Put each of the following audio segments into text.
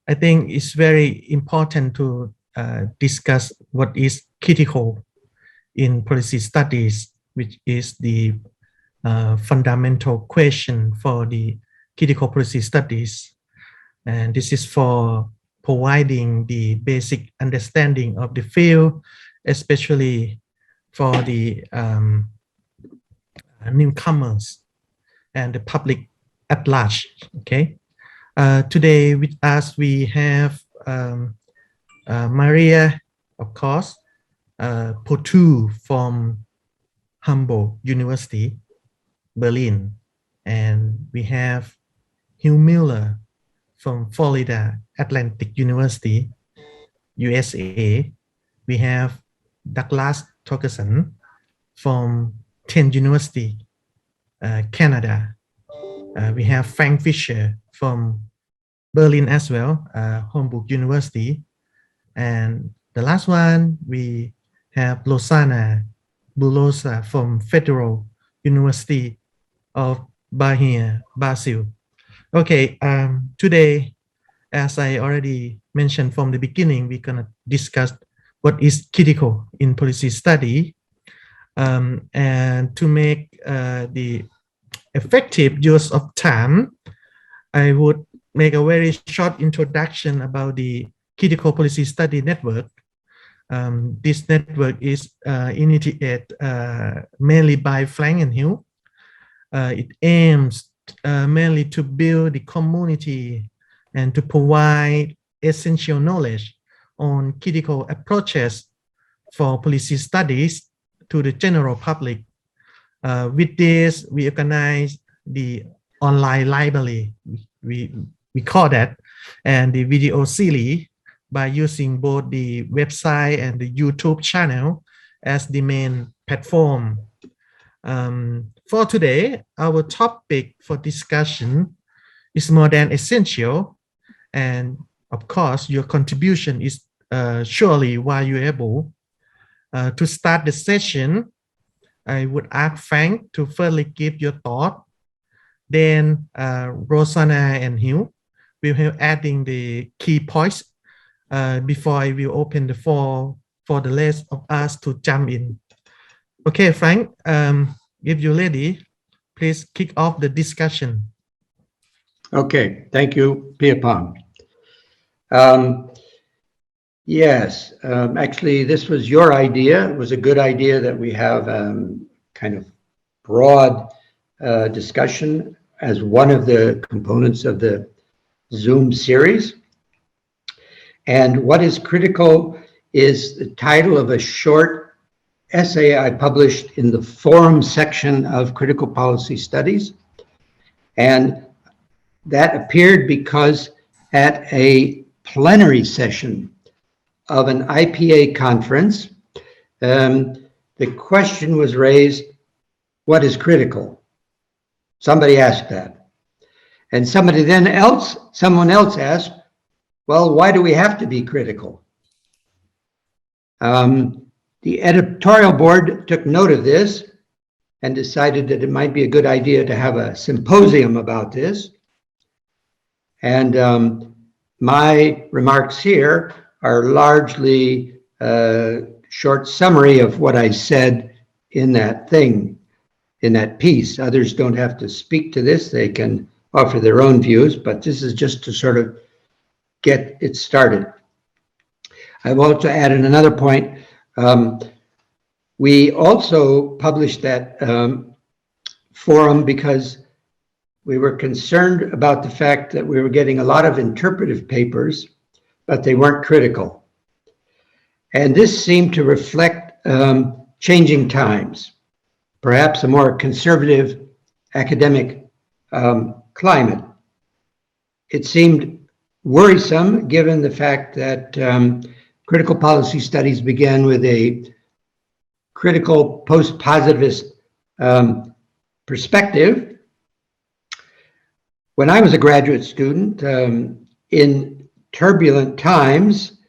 I think it's very important to discuss what is critical in policy studies, which is the fundamental question for the critical policy studies. And this is for providing the basic understanding of the field, especially for the newcomers and the public at large. Okay. Today with us we have Maria, of course, Proestou from Humboldt University, Berlin, and we have Hugh Miller from Florida Atlantic University, USA. We have Douglas Torgerson from Trent University, Canada. We have Frank Fischer from Berlin as well, Humboldt University. And the last one, we have Rosana Boullosa from Federal University of Bahia, Brazil. Okay, today, as I already mentioned from the beginning, we're gonna discuss what is critical in policy study. And to make the effective use of time, I would make a very short introduction about the critical policy study network. This network is initiated mainly by Frank and Hugh. It aims mainly to build the community and to provide essential knowledge on critical approaches for policy studies to the general public. With this, we organize the online library, we call that, and the video series by using both the website and the YouTube channel as the main platform. For today, our topic for discussion is more than essential, and of course, your contribution is surely valuable. To start the session, I would ask Frank to firstly give your thought. Then Rosana and Hugh will have adding the key points before I will open the floor for the rest of us to jump in. Okay, Frank, if you're ready, please kick off the discussion. Okay, thank you, Piyapong. Yes, actually, this was your idea. It was a good idea that we have kind of broad discussion as one of the components of the Zoom series. And what is critical is the title of a short essay I published in the forum section of Critical Policy Studies. And that appeared because at a plenary session of an IPA conference, the question was raised, what is critical? Somebody asked that. And someone else asked, well, why do we have to be critical? The editorial board took note of this and decided that it might be a good idea to have a symposium about this. And my remarks here are largely a short summary of what I said in that thing, in that piece. Others don't have to speak to this. They can offer their own views, but this is just to sort of get it started. I've also added another point. We also published that forum because we were concerned about the fact that we were getting a lot of interpretive papers, but they weren't critical. And this seemed to reflect changing times, perhaps a more conservative academic climate. It seemed worrisome given the fact that critical policy studies began with a critical post-positivist perspective. When I was a graduate student, in turbulent times,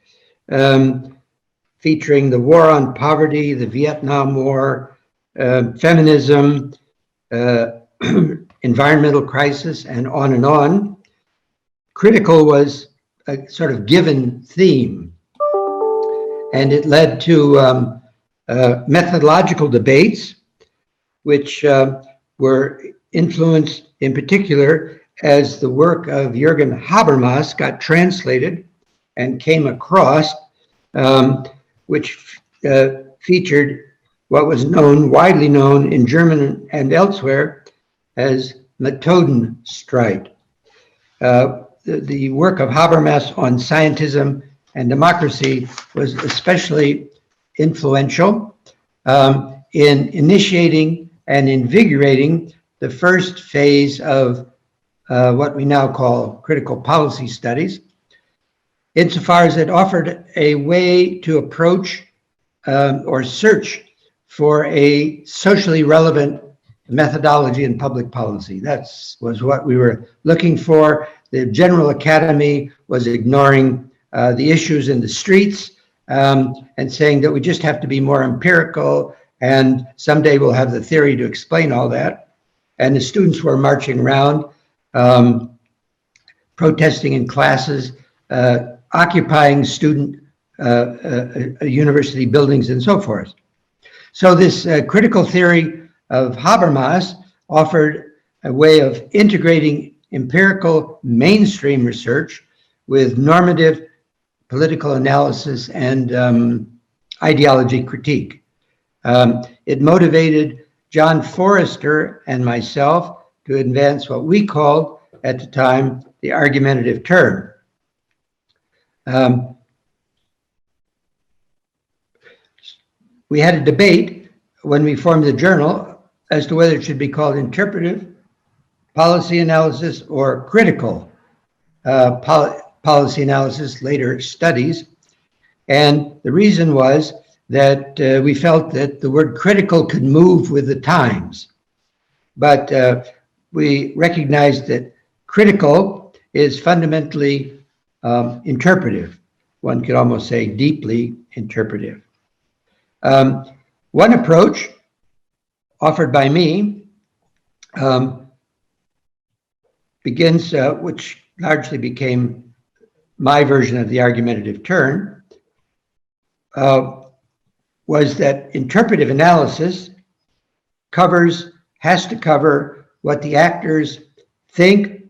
featuring the war on poverty, the Vietnam War, feminism, environmental crisis, and on, critical was a sort of given theme. And it led to methodological debates, which were influenced in particular as the work of Jürgen Habermas got translated and came across, which featured what was widely known in German and elsewhere as Methodenstreit. The work of Habermas on scientism and democracy was especially influential in initiating and invigorating the first phase of what we now call critical policy studies, insofar as it offered a way to approach or search for a socially relevant methodology in public policy. That was what we were looking for. The general academy was ignoring the issues in the streets and saying that we just have to be more empirical, and someday we'll have the theory to explain all that. And the students were marching around, protesting in classes, occupying student university buildings and so forth. So this critical theory of Habermas offered a way of integrating empirical mainstream research with normative political analysis and ideology critique. It motivated John Forrester and myself to advance what we called at the time the argumentative turn. We had a debate when we formed the journal as to whether it should be called interpretive policy analysis or critical policy analysis, later studies. And the reason was that we felt that the word critical could move with the times. But we recognized that critical is fundamentally interpretive. One could almost say deeply interpretive. One approach offered by me begins, which largely became my version of the argumentative turn, was that interpretive analysis has to cover what the actors think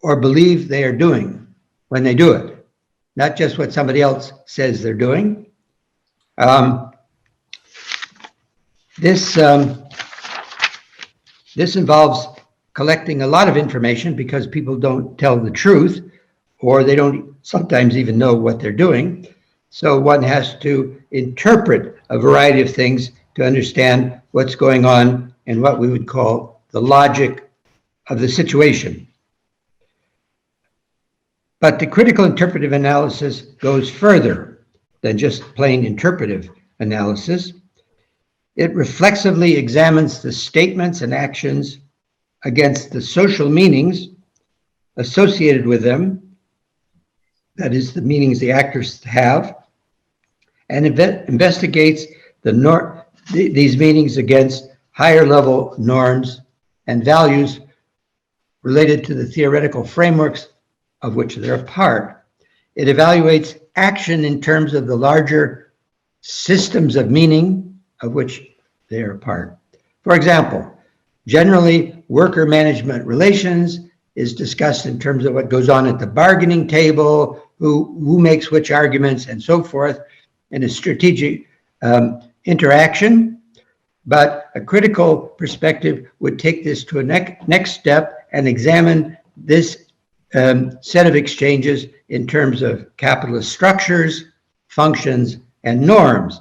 or believe they are doing when they do it, not just what somebody else says they're doing. This involves collecting a lot of information because people don't tell the truth, or they don't sometimes even know what they're doing. So one has to interpret a variety of things to understand what's going on and what we would call the logic of the situation. But the critical interpretive analysis goes further than just plain interpretive analysis. It reflexively examines the statements and actions against the social meanings associated with them, that is, the meanings the actors have, and investigates these meanings against higher level norms and values related to the theoretical frameworks of which they're a part. It evaluates action in terms of the larger systems of meaning of which they are a part. For example, generally, worker management relations is discussed in terms of what goes on at the bargaining table, who makes which arguments, and so forth, in a strategic interaction. But a critical perspective would take this to a next step and examine this set of exchanges in terms of capitalist structures, functions, and norms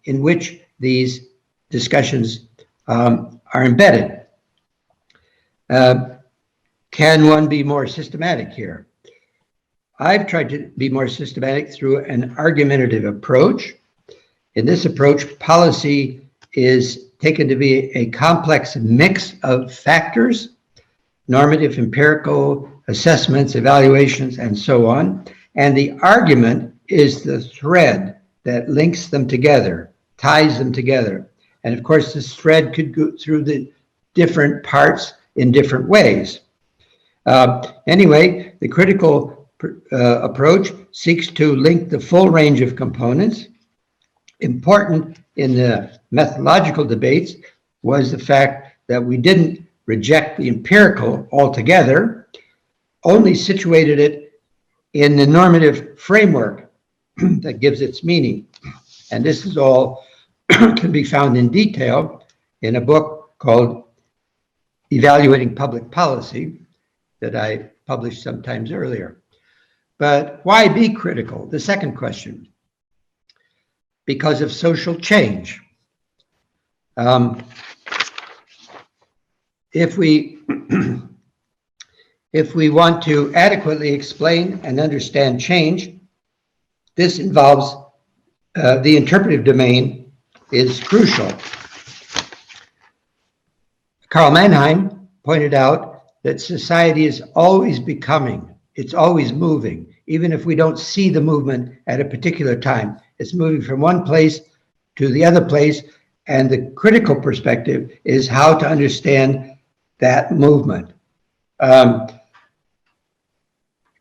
in which these discussions are embedded. Can one be more systematic here? I've tried to be more systematic through an argumentative approach. In this approach, policy is taken to be a complex mix of factors, normative, empirical, assessments, evaluations, and so on. And the argument is the thread that links them together, ties them together. And of course, this thread could go through the different parts in different ways. Anyway, the critical approach seeks to link the full range of components. Important in the methodological debates was the fact that we didn't reject the empirical altogether, only situated it in the normative framework that gives its meaning. And this is all can be found in detail in a book called Evaluating Public Policy that I published sometimes earlier. But why be critical? The second question. Because of social change. If we want to adequately explain and understand change, this involves the interpretive domain is crucial. Karl Mannheim pointed out that society is always becoming, it's always moving, even if we don't see the movement at a particular time. It's moving from one place to the other place, and the critical perspective is how to understand that movement.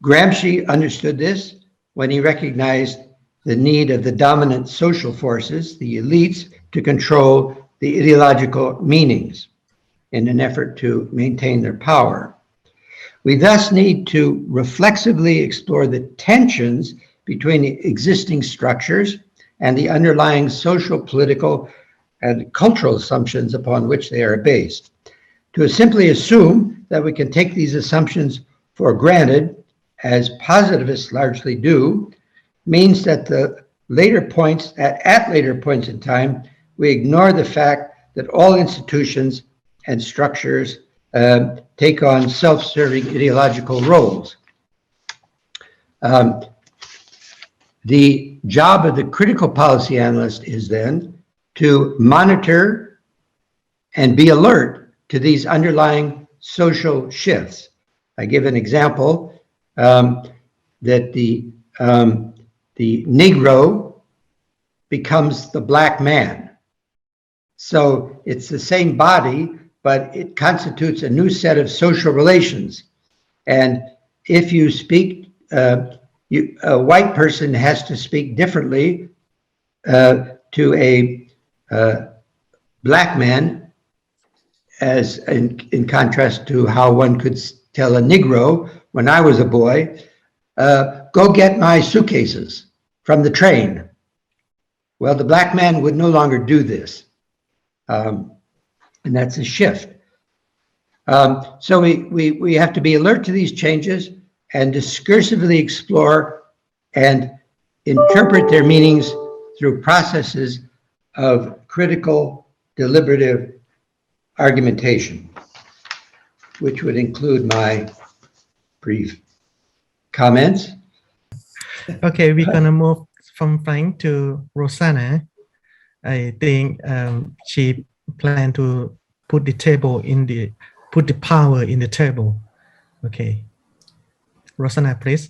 Gramsci understood this when he recognized the need of the dominant social forces, the elites, to control the ideological meanings in an effort to maintain their power. We thus need to reflexively explore the tensions between the existing structures and the underlying social, political, and cultural assumptions upon which they are based. To simply assume that we can take these assumptions for granted, as positivists largely do, means that at later points in time, we ignore the fact that all institutions and structures take on self-serving ideological roles. The job of the critical policy analyst is then to monitor and be alert to these underlying social shifts. I give an example that the Negro becomes the black man. So it's the same body, but it constitutes a new set of social relations. And if you speak, a white person has to speak differently to a black man, as in contrast to how one could tell a Negro when I was a boy, go get my suitcases from the train. Well, the black man would no longer do this. And that's a shift. So we have to be alert to these changes and discursively explore and interpret their meanings through processes of critical, deliberative argumentation, which would include my brief comments. Okay, we're gonna move from Frank to Rosana. I think she planned to put the power in the table. Okay, Rosana, please.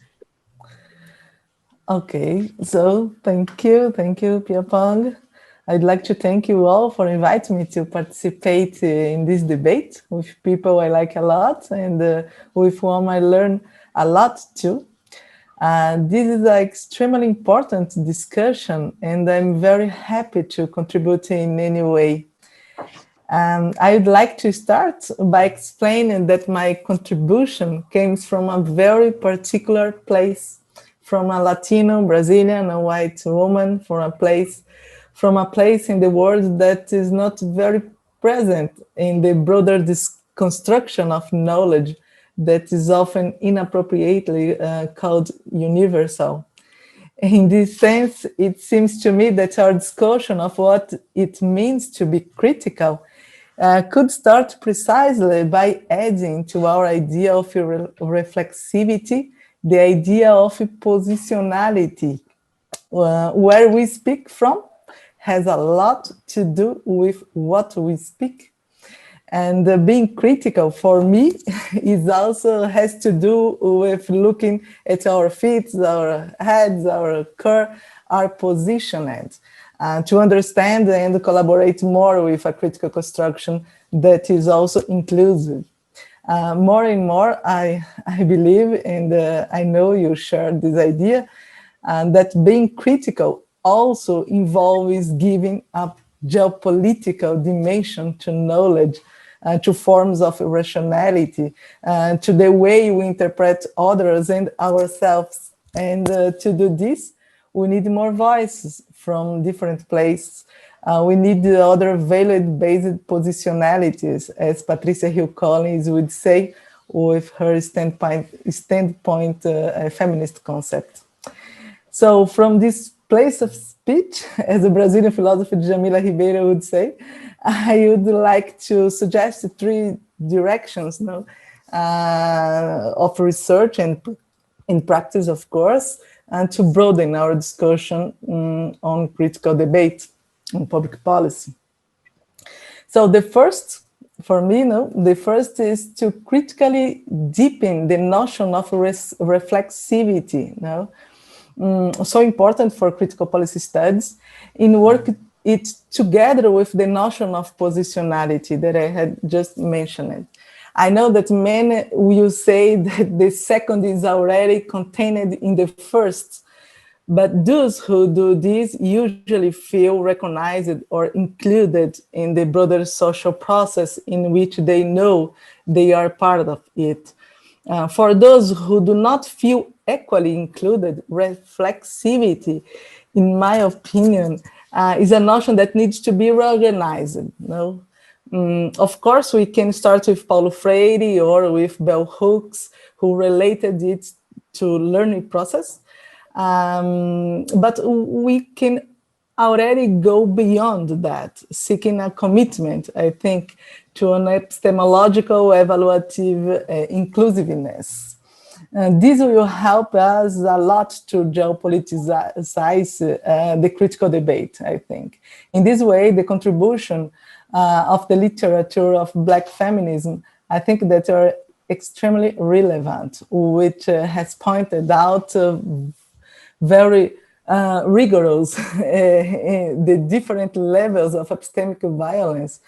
Okay, so thank you, Piyapong. I'd like to thank you all for inviting me to participate in this debate with people I like a lot and with whom I learn a lot too. This is an extremely important discussion, and I'm very happy to contribute in any way. I would like to start by explaining that my contribution came from a very particular place, from a Latino, Brazilian, a white woman, from a place in the world that is not very present in the broader construction of knowledge that is often inappropriately called universal. In this sense, it seems to me that our discussion of what it means to be critical could start precisely by adding to our idea of reflexivity the idea of positionality. Where we speak from has a lot to do with what we speak. And being critical for me is also has to do with looking at our feet, our heads, our core, our positioned, to understand and collaborate more with a critical construction that is also inclusive. More and more, I believe, and I know you share this idea, that being critical also involves giving a geopolitical dimension to knowledge, to forms of rationality, to the way we interpret others and ourselves. And to do this, we need more voices from different places. We need the other value-based positionalities, as Patricia Hill Collins would say, with her standpoint feminist concept. So from this place of speech, as the Brazilian philosopher Jamila Ribeiro would say, I would like to suggest 3 directions of research and in practice, of course, and to broaden our discussion on critical debate on public policy. So the first, for me, the first is to critically deepen the notion of reflexivity, so important for critical policy studies, in work it together with the notion of positionality that I had just mentioned. I know that many will say that the second is already contained in the first, but those who do this usually feel recognized or included in the broader social process in which they know they are part of it. For those who do not feel equally included, reflexivity, in my opinion, is a notion that needs to be reorganized. Of course, we can start with Paulo Freire or with bell hooks, who related it to learning process. But we can already go beyond that, seeking a commitment, I think, to an epistemological evaluative inclusiveness. This will help us a lot to geopoliticize the critical debate, I think. In this way, the contribution of the literature of Black feminism, I think that are extremely relevant, which has pointed out very rigorous the different levels of epistemic violence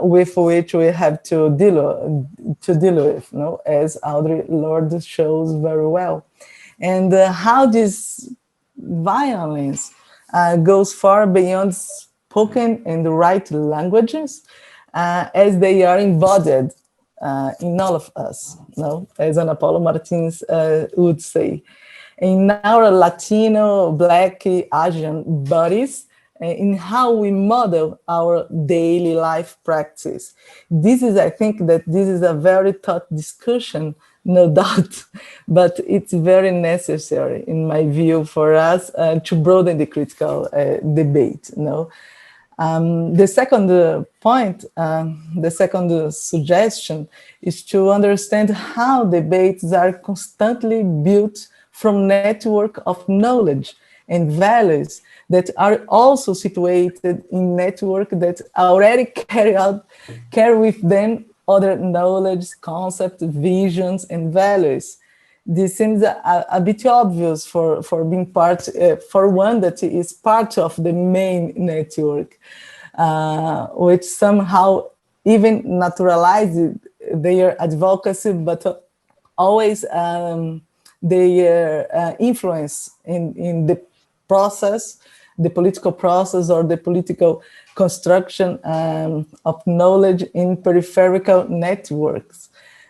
with which we have to deal with, as Audre Lorde shows very well. And how this violence goes far beyond spoken and right languages, as they are embodied in all of us, as Ana Paula Martins would say. In our Latino, Black, Asian bodies, in how we model our daily life practice. This is, I think that this is a very tough discussion, no doubt, but it's very necessary, in my view, for us to broaden the critical debate. The second point, the second suggestion is to understand how debates are constantly built from network of knowledge and values that are also situated in network that already carry with them other knowledge, concepts, visions, and values. This seems a bit obvious for being part, for one that is part of the main network, which somehow even naturalizes their advocacy, but always their influence in the process, the political process or the political construction of knowledge in peripheral networks.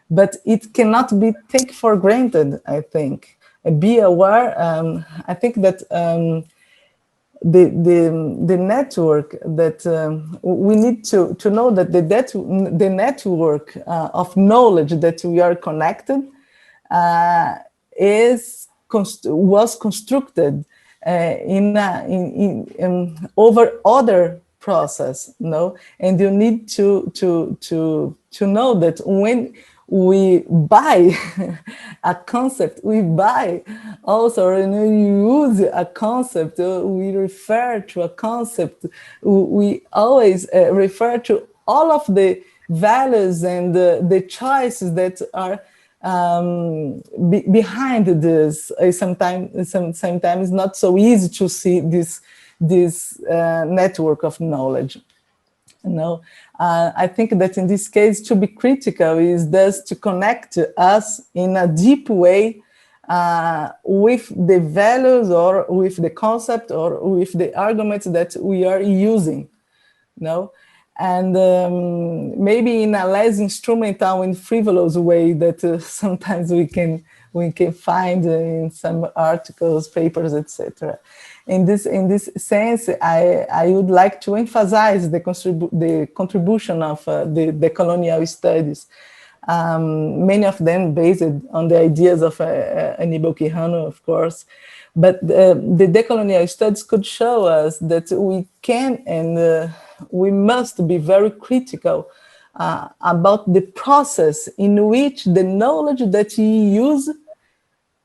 But it cannot be taken for granted, I think. Be aware, I think that the network that we need to know that the network of knowledge that we are connected was constructed in over other process, and you need to know that when we buy a concept, we buy also, when we use a concept, we refer to a concept, we always refer to all of the values and the choices that are behind this. Sometimes not so easy to see this network of knowledge. No, I think that in this case, to be critical is thus to connect us in a deep way with the values or with the concept or with the arguments that we are using. No, and maybe in a less instrumental and frivolous way that sometimes we can find in some articles, papers, etc. In this sense, I would like to emphasize the contribution of the colonial studies, many of them based on the ideas of Aníbal Quijano, of course. But the decolonial studies could show us that we can and we must be very critical about the process in which the knowledge that we use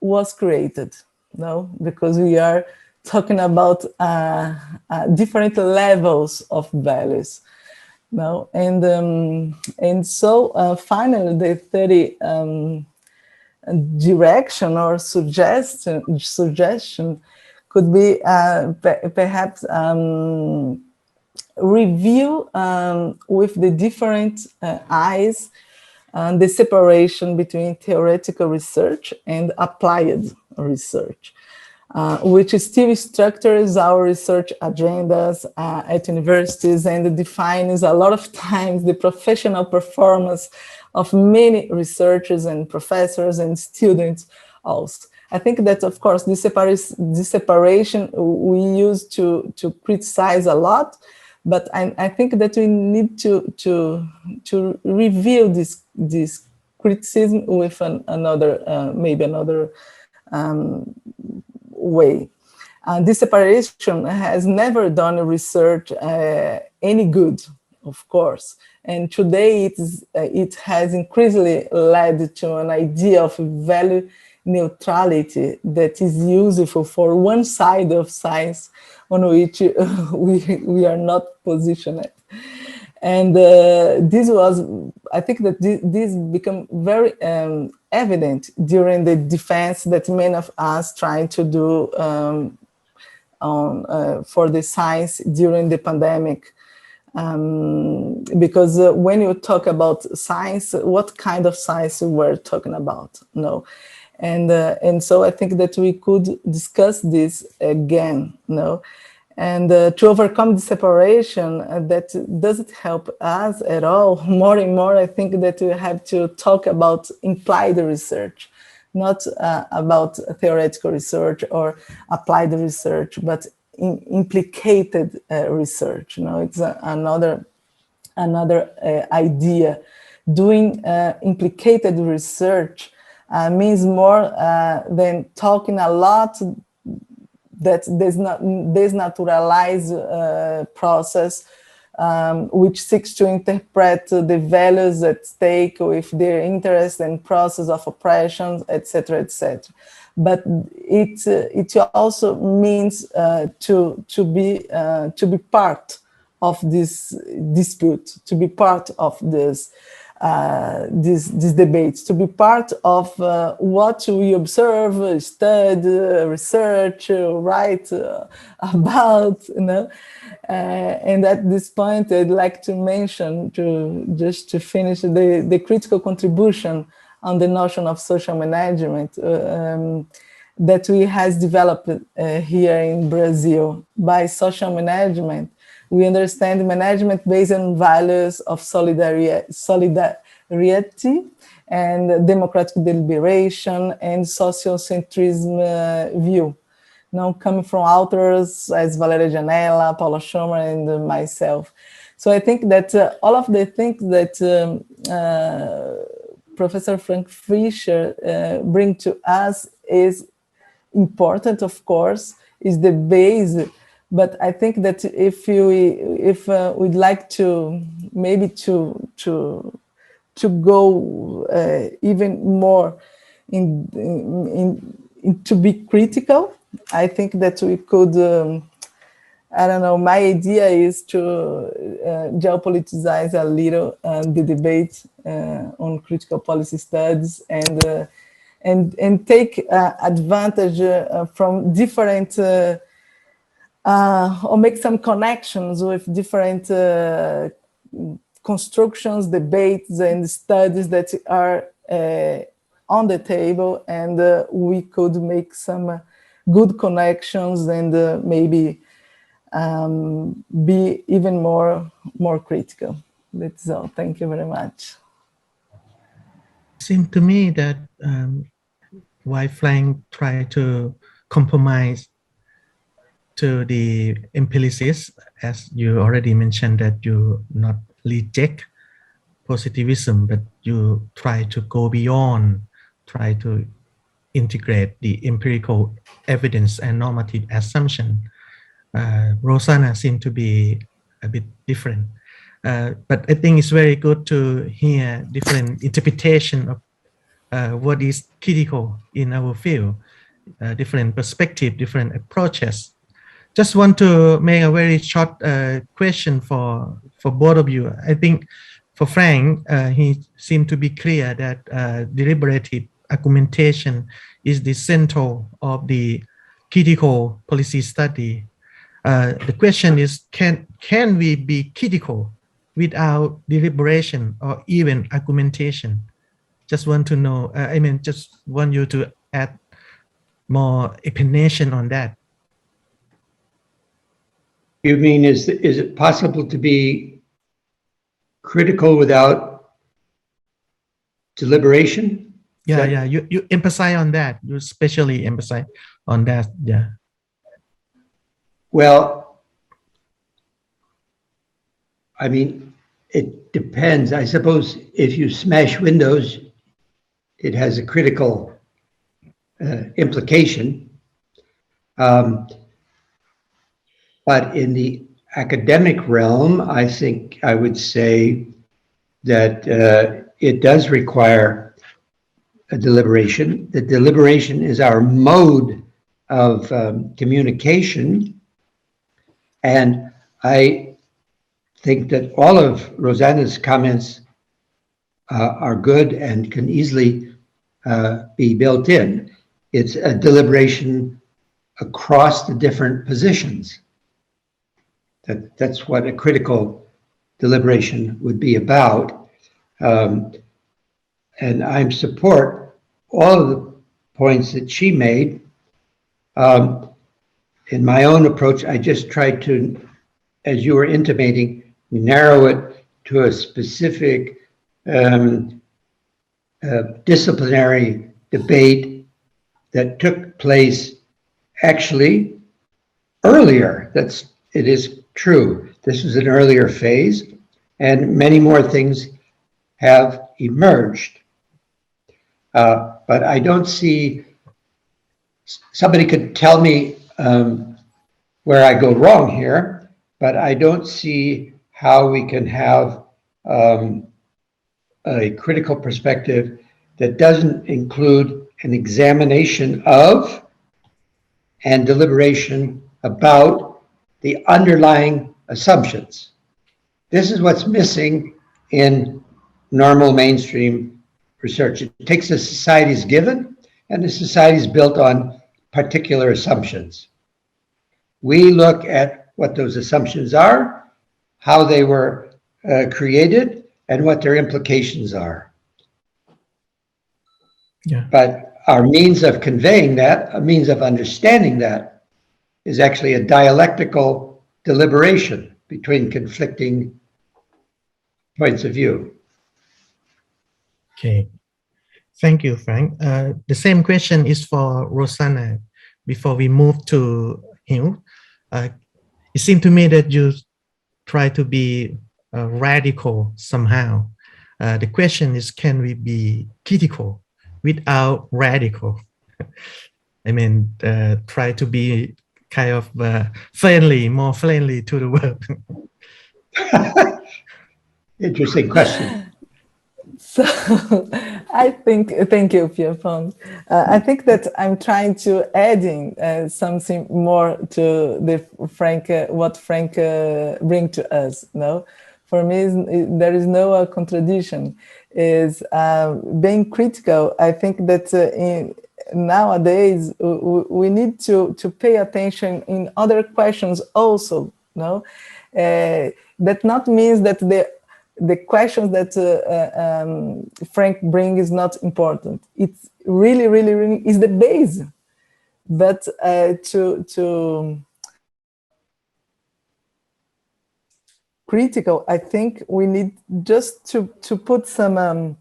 was created. No, because we are talking about different levels of values. No, and so finally, the third direction or suggestion could be perhaps review with the different eyes the separation between theoretical research and applied research, which still structures our research agendas at universities and defines a lot of times the professional performance of many researchers and professors and students also. I think that, of course, this separation we use to criticize a lot, but I think that we need to review this criticism with maybe another way. This separation has never done research any good, of course. And today it has increasingly led to an idea of value neutrality that is useful for one side of science on which we are not positioned. And I think that this became very evident during the defense that many of us tried to do for the science during the pandemic. Because when you talk about science, what kind of science we're talking about? No. And so I think that we could discuss this again, no? And to overcome the separation that doesn't help us at all. More and more, I think that we have to talk about implied research, not about theoretical research or applied research, but implicated research. You know, it's another idea. Doing implicated research means more than talking a lot that desnaturalize process which seeks to interpret the values at stake with their interest and process of oppression, etc., etc. But it also means to be part of this dispute, to be part of this debates, to be part of what we observe, study, research, write about, you know. And at this point, I'd like to mention, just to finish, the critical contribution on the notion of social management that we has developed here in Brazil. By social management, we understand management based on values of solidarity and democratic deliberation and sociocentrism view. Now, coming from authors as Valeria Janela, Paula Schomer, and myself. So I think that all of the things that Professor Frank Fischer bring to us is important, of course, is the base. But I think that if we'd like to maybe to go even more in to be critical, I think that we could. I don't know. My idea is to geopoliticize a little the debate on critical policy studies and take advantage from different. Or make some connections with different constructions, debates, and studies that are on the table, and we could make some good connections and maybe be even more critical. That's all. Thank you very much. It seemed to me that while Frank tried to compromise to the empiricists, as you already mentioned, that you not reject positivism, but you try to go beyond, try to integrate the empirical evidence and normative assumption. Rosana seemed to be a bit different. But I think it's very good to hear different interpretation of what is critical in our field, different perspective, different approaches. Just want to make a very short question for both of you. I think for Frank, he seemed to be clear that deliberative argumentation is the central of the critical policy study. The question is, can we be critical without deliberation or even argumentation? Just want to know, just want you to add more explanation on that. You mean, is it possible to be critical without deliberation? Yeah, you emphasize on that. You especially emphasize on that, yeah. Well, I mean, it depends. I suppose if you smash windows, it has a critical implication. But in the academic realm, I think I would say that it does require a deliberation. The deliberation is our mode of communication. And I think that all of Rosana's comments are good and can easily be built in. It's a deliberation across the different positions. That's what a critical deliberation would be about. And I support all of the points that she made. In my own approach, I just tried to, as you were intimating, narrow it to a specific disciplinary debate that took place actually earlier. It is true. This is an earlier phase, and many more things have emerged. But I don't see, somebody could tell me where I go wrong here, but I don't see how we can have a critical perspective that doesn't include an examination of and deliberation about the underlying assumptions. This is what's missing in normal mainstream research. It takes a society's given, and the society is built on particular assumptions. We look at what those assumptions are, how they were created, and what their implications are. Yeah. But our means of conveying that, a means of understanding that, is actually a dialectical deliberation between conflicting points of view. Okay. Thank you, Frank. The same question is for Rosana. Before we move to Hugh, it seemed to me that you try to be radical somehow. The question is, can we be critical without radical? I mean, try to be kind of friendly, more friendly to the world. Interesting question. So I think, thank you, Piyapong. I think that I'm trying to adding something more to the Frank, what Frank bring to us. No, for me, there is no contradiction. Is being critical. I think that nowadays we need to pay attention in other questions also. No, that not means that the questions that Frank brings is not important. It's really, really, really is the base. But to critical, I think we need just to put some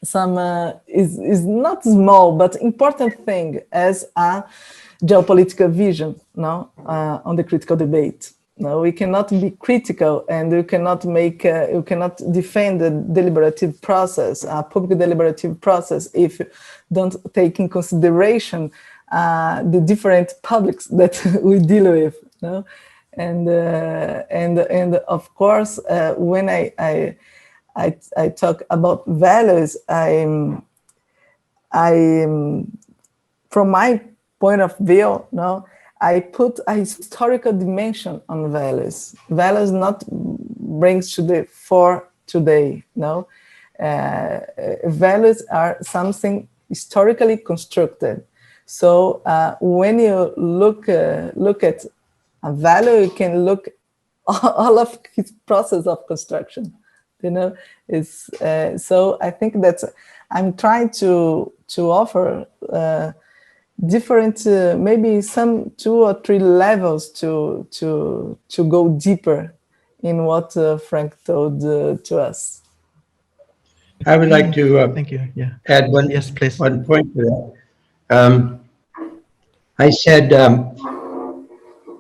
is not small but important thing as a geopolitical vision, no, on the critical debate. No, we cannot be critical, and we cannot make, you cannot defend the deliberative process, a public deliberative process, if you don't take in consideration the different publics that we deal with. No, and of course, when I talk about values, I from my point of view, no, I put a historical dimension on values. Values not brings to the fore today, no. Values are something historically constructed. So when you look at a value, you can look all of its process of construction. You know, it's so I think that I'm trying to offer different, maybe some 2 or 3 levels to go deeper in what Frank told to us. I would like to thank you. Yeah. Add one, yes, please. One point to that. I said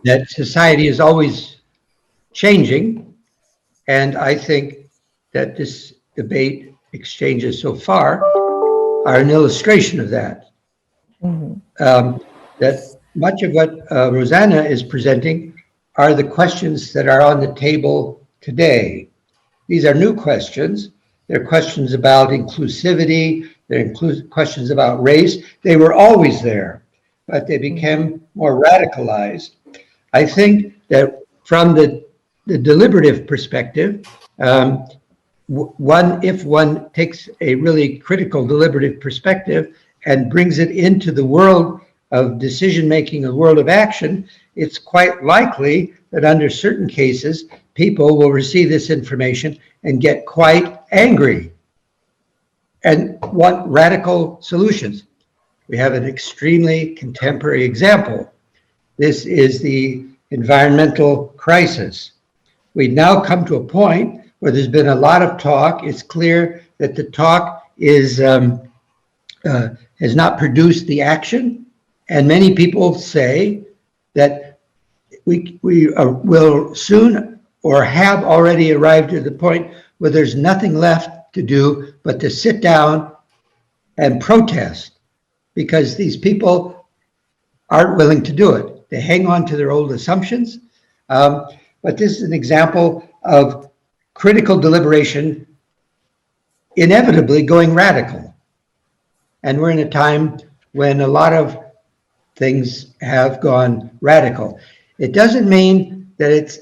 that society is always changing, and I think that this debate exchanges so far are an illustration of that. Mm-hmm. That much of what Rosana is presenting are the questions that are on the table today. These are new questions. They're questions about inclusivity. They're questions about race. They were always there, but they became more radicalized. I think that from the deliberative perspective, if one takes a really critical deliberative perspective and brings it into the world of decision-making, a world of action, it's quite likely that under certain cases, people will receive this information and get quite angry and want radical solutions. We have an extremely contemporary example. This is the environmental crisis. We now come to a point where there's been a lot of talk. It's clear that the talk is has not produced the action, and many people say that we will soon or have already arrived to the point where there's nothing left to do but to sit down and protest, because these people aren't willing to do it. They hang on to their old assumptions. But this is an example of critical deliberation inevitably going radical. And we're in a time when a lot of things have gone radical. It doesn't mean that it's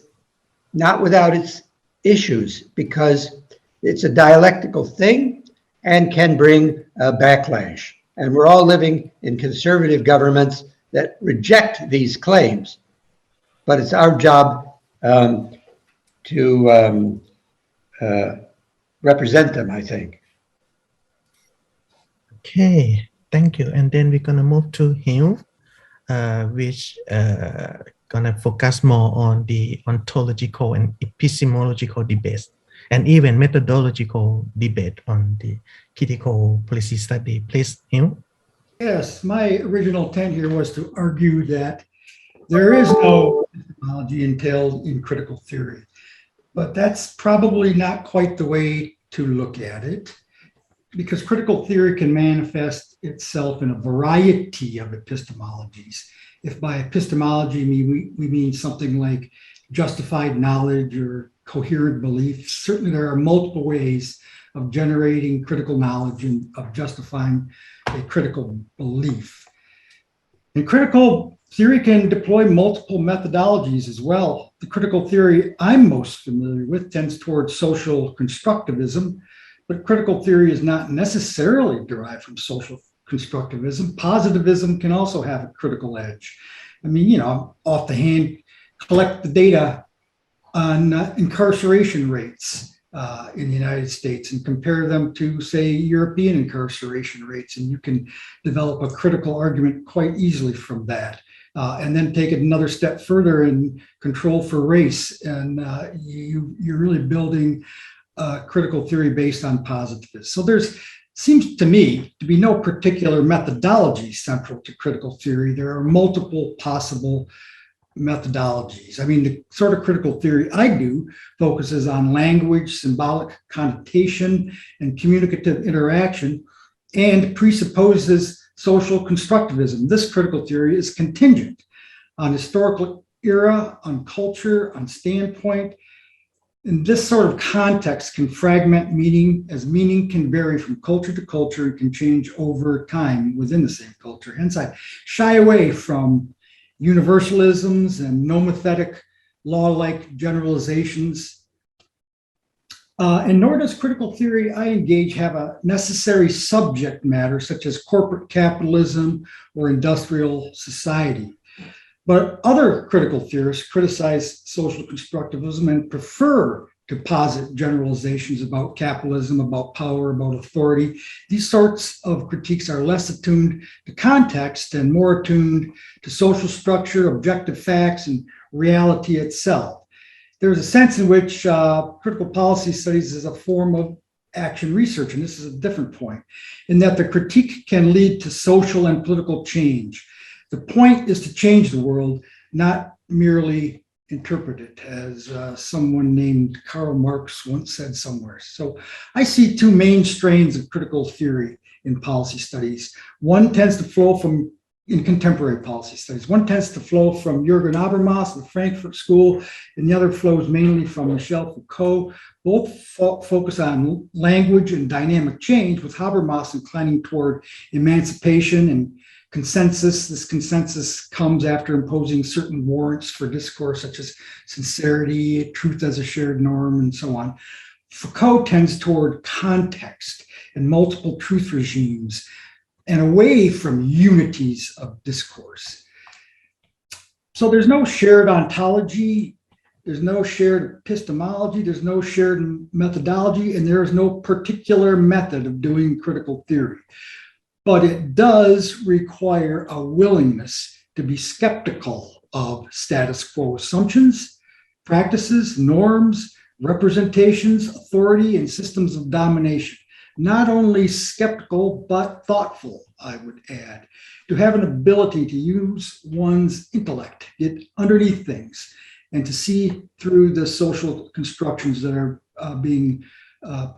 not without its issues, because it's a dialectical thing and can bring a backlash. And we're all living in conservative governments that reject these claims. But it's our job to represent them, I think. Okay, thank you. And then we're gonna move to Hugh, which gonna focus more on the ontological and epistemological debates, and even methodological debate on the critical policy study. Please, Hugh. Yes, my original intent here was to argue that there is no epistemology entailed in critical theory, but that's probably not quite the way to look at it, because critical theory can manifest itself in a variety of epistemologies. If by epistemology we mean something like justified knowledge or coherent belief, certainly there are multiple ways of generating critical knowledge and of justifying a critical belief. And critical theory can deploy multiple methodologies as well. The critical theory I'm most familiar with tends towards social constructivism, but critical theory is not necessarily derived from social constructivism. Positivism can also have a critical edge. I mean, you know, off the hand, collect the data on incarceration rates in the United States and compare them to, say, European incarceration rates, and you can develop a critical argument quite easily from that. And then take it another step further in control for race, and you're really building critical theory based on positivism. So there's seems to me to be no particular methodology central to critical theory. There are multiple possible methodologies. I mean, the sort of critical theory I do focuses on language, symbolic connotation, and communicative interaction, and presupposes social constructivism. This critical theory is contingent on historical era, on culture, on standpoint. And this sort of context can fragment meaning, as meaning can vary from culture to culture and can change over time within the same culture. Hence, I shy away from universalisms and nomothetic law-like generalizations. And nor does critical theory I engage have a necessary subject matter such as corporate capitalism or industrial society. But other critical theorists criticize social constructivism and prefer to posit generalizations about capitalism, about power, about authority. These sorts of critiques are less attuned to context and more attuned to social structure, objective facts, and reality itself. There's a sense in which critical policy studies is a form of action research, and this is a different point, in that the critique can lead to social and political change. The point is to change the world, not merely interpret it, as someone named Karl Marx once said somewhere. So I see two main strains of critical theory in policy studies. One tends to flow from, in contemporary policy studies, one tends to flow from Jürgen Habermas, the Frankfurt School, and the other flows mainly from Michel Foucault. Both focus on language and dynamic change, with Habermas inclining toward emancipation and consensus. This consensus comes after imposing certain warrants for discourse, such as sincerity, truth as a shared norm, and so on. Foucault tends toward context and multiple truth regimes and away from unities of discourse. So there's no shared ontology, there's no shared epistemology, there's no shared methodology, and there is no particular method of doing critical theory. But it does require a willingness to be skeptical of status quo assumptions, practices, norms, representations, authority, and systems of domination. Not only skeptical, but thoughtful, I would add, to have an ability to use one's intellect, get underneath things, and to see through the social constructions that are being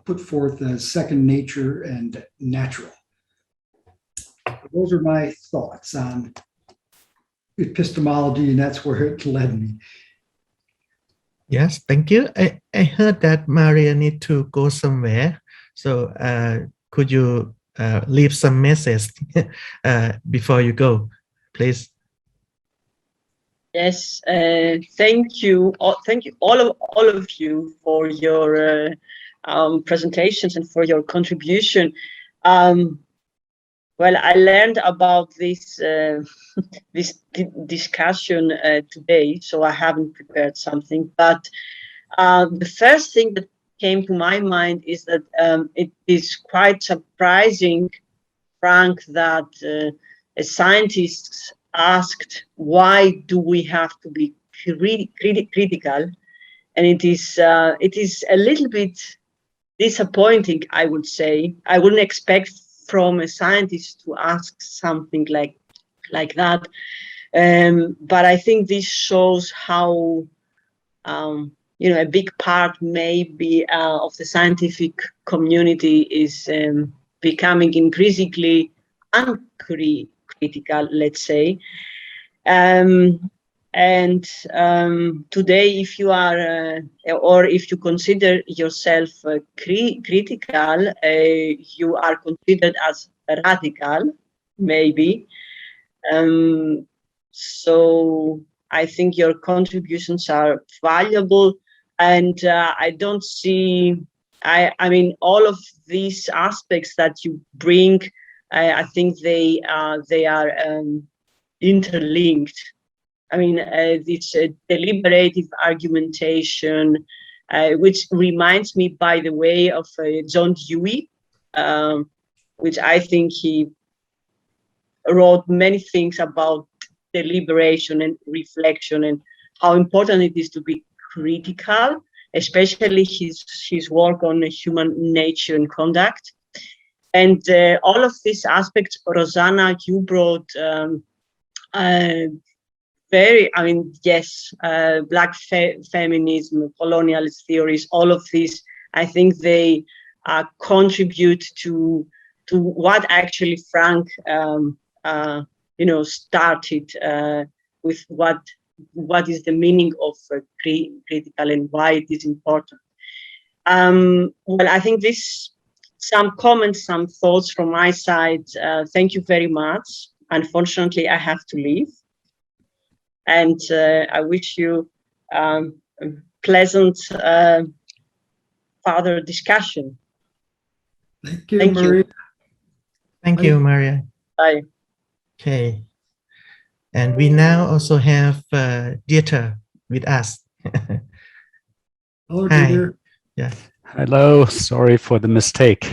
put forth as second nature and natural. Those are my thoughts on epistemology, and that's where it led me. Yes, thank you. I heard that Maria need to go somewhere. So could you leave some message before you go, please? Yes, thank you. Thank you, all of you, for your presentations and for your contribution. Well, I learned about this this discussion today, so I haven't prepared something. But the first thing that came to my mind is that it is quite surprising, Frank, that as scientists asked, why do we have to be critical? And it is a little bit disappointing, I would say. I wouldn't expect from a scientist to ask something like that. But I think this shows how a big part maybe of the scientific community is becoming increasingly uncritical, let's say. And today, if you are, or if you consider yourself critical, you are considered as radical, maybe. So I think your contributions are valuable, and I don't see, I mean, all of these aspects that you bring, I think they are interlinked. I mean, it's a deliberative argumentation, which reminds me, by the way, of John Dewey, which I think he wrote many things about deliberation and reflection and how important it is to be critical, especially his work on human nature and conduct. And all of these aspects, Rosana, you brought Black feminism, colonialist theories, all of these, I think they contribute to what actually Frank, started with what is the meaning of critical and why it is important. Well, I think some comments, some thoughts from my side. Thank you very much. Unfortunately, I have to leave. And I wish you a pleasant further discussion. Thank you, Maria. Thank you, Maria. Bye. Okay. And we now also have Dieter with us. Hello, Hi. Dieter. Yeah. Hello, sorry for the mistake.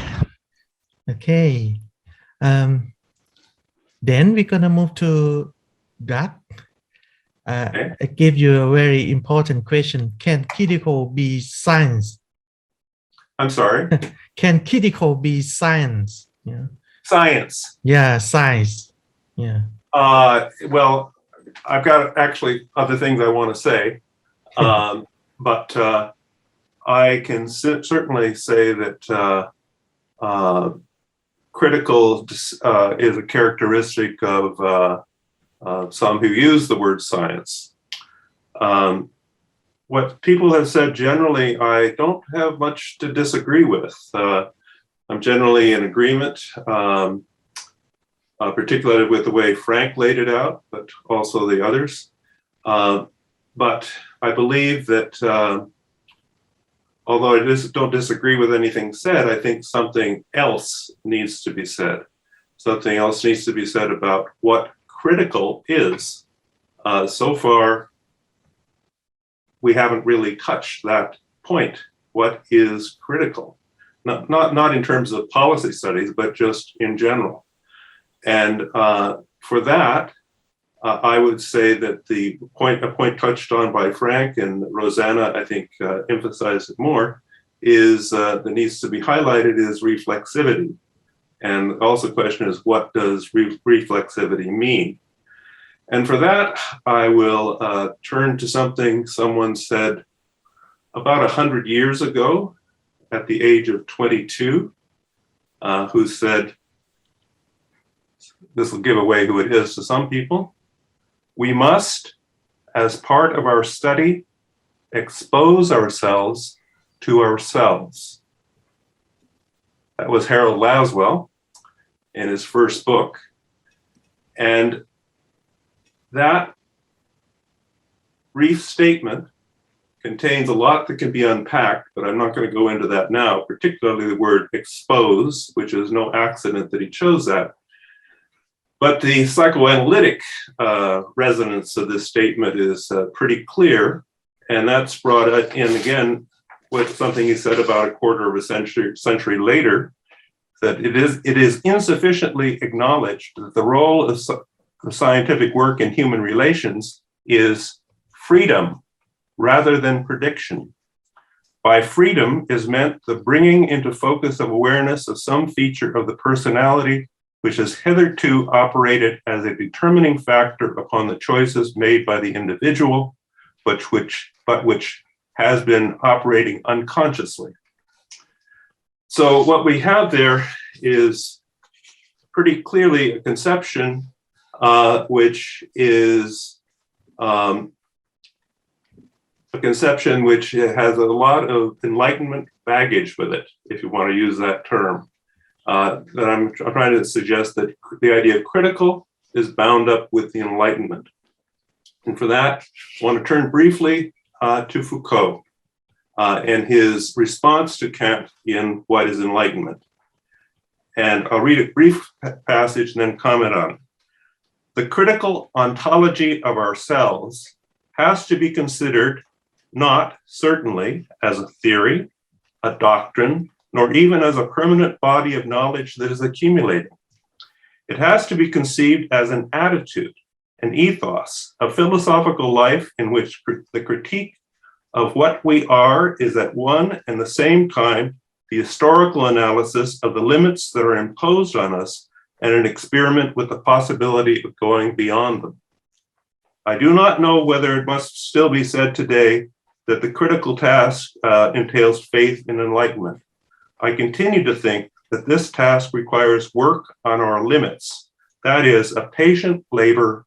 Okay. Then we're gonna move to Doug. Okay. I give you a very important question. Can critical be science? I'm sorry. Can critical be science? Yeah. Science. Yeah, science. Yeah. Well, I've got actually other things I want to say, but I can certainly say that critical is a characteristic of some who use the word science. What people have said generally, I don't have much to disagree with. I'm generally in agreement, particularly with the way Frank laid it out, but also the others. But I believe that although I don't disagree with anything said, I think something else needs to be said. Something else needs to be said about what critical is. So far, we haven't really touched that point. What is critical? Not in terms of policy studies, but just in general. And for that, I would say that a point touched on by Frank and Rosana, I think emphasized it more, is that needs to be highlighted is reflexivity. And also the question is, what does reflexivity mean? And for that, I will turn to something someone said about 100 years ago at the age of 22, who said, this will give away who it is to some people, we must, as part of our study, expose ourselves to ourselves. That was Harold Laswell in his first book. And that brief statement contains a lot that can be unpacked, but I'm not going to go into that now, particularly the word expose, which is no accident that he chose that. But the psychoanalytic resonance of this statement is pretty clear, and that's brought in again with something he said about a quarter of a century later, that it is insufficiently acknowledged that the role of scientific work in human relations is freedom rather than prediction. By freedom is meant the bringing into focus of awareness of some feature of the personality which has hitherto operated as a determining factor upon the choices made by the individual, but which has been operating unconsciously. So what we have there is pretty clearly a conception which is a conception which has a lot of Enlightenment baggage with it, if you want to use that term. That I'm trying to suggest that the idea of critical is bound up with the Enlightenment. And for that, I want to turn briefly to Foucault and his response to Kant in What is Enlightenment? And I'll read a brief passage and then comment on it. The critical ontology of ourselves has to be considered not certainly as a theory, a doctrine, nor even as a permanent body of knowledge that is accumulating. It has to be conceived as an attitude, an ethos, a philosophical life in which the critique of what we are is at one and the same time the historical analysis of the limits that are imposed on us and an experiment with the possibility of going beyond them. I do not know whether it must still be said today that the critical task entails faith in enlightenment. I continue to think that this task requires work on our limits, that is, a patient labor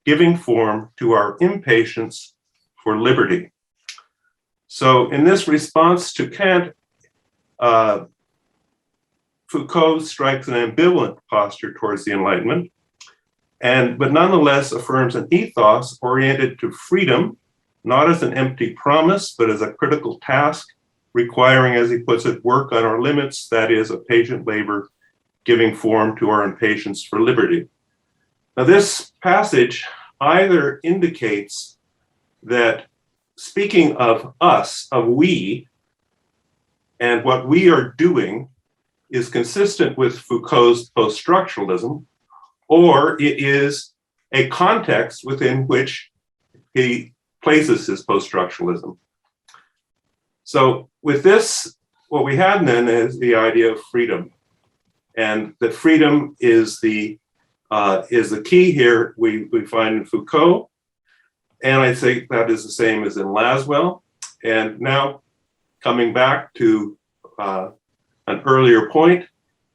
giving form to our impatience for liberty. So in this response to Kant, Foucault strikes an ambivalent posture towards the Enlightenment, but nonetheless affirms an ethos oriented to freedom, not as an empty promise, but as a critical task, requiring, as he puts it, work on our limits, that is, a patient labor giving form to our impatience for liberty. Now, this passage either indicates that speaking of us, of we, and what we are doing is consistent with Foucault's post-structuralism, or it is a context within which he places his post-structuralism. So with this, what we have then is the idea of freedom, and that freedom is the key here we find in Foucault, and I think that is the same as in Laswell. And now coming back to an earlier point,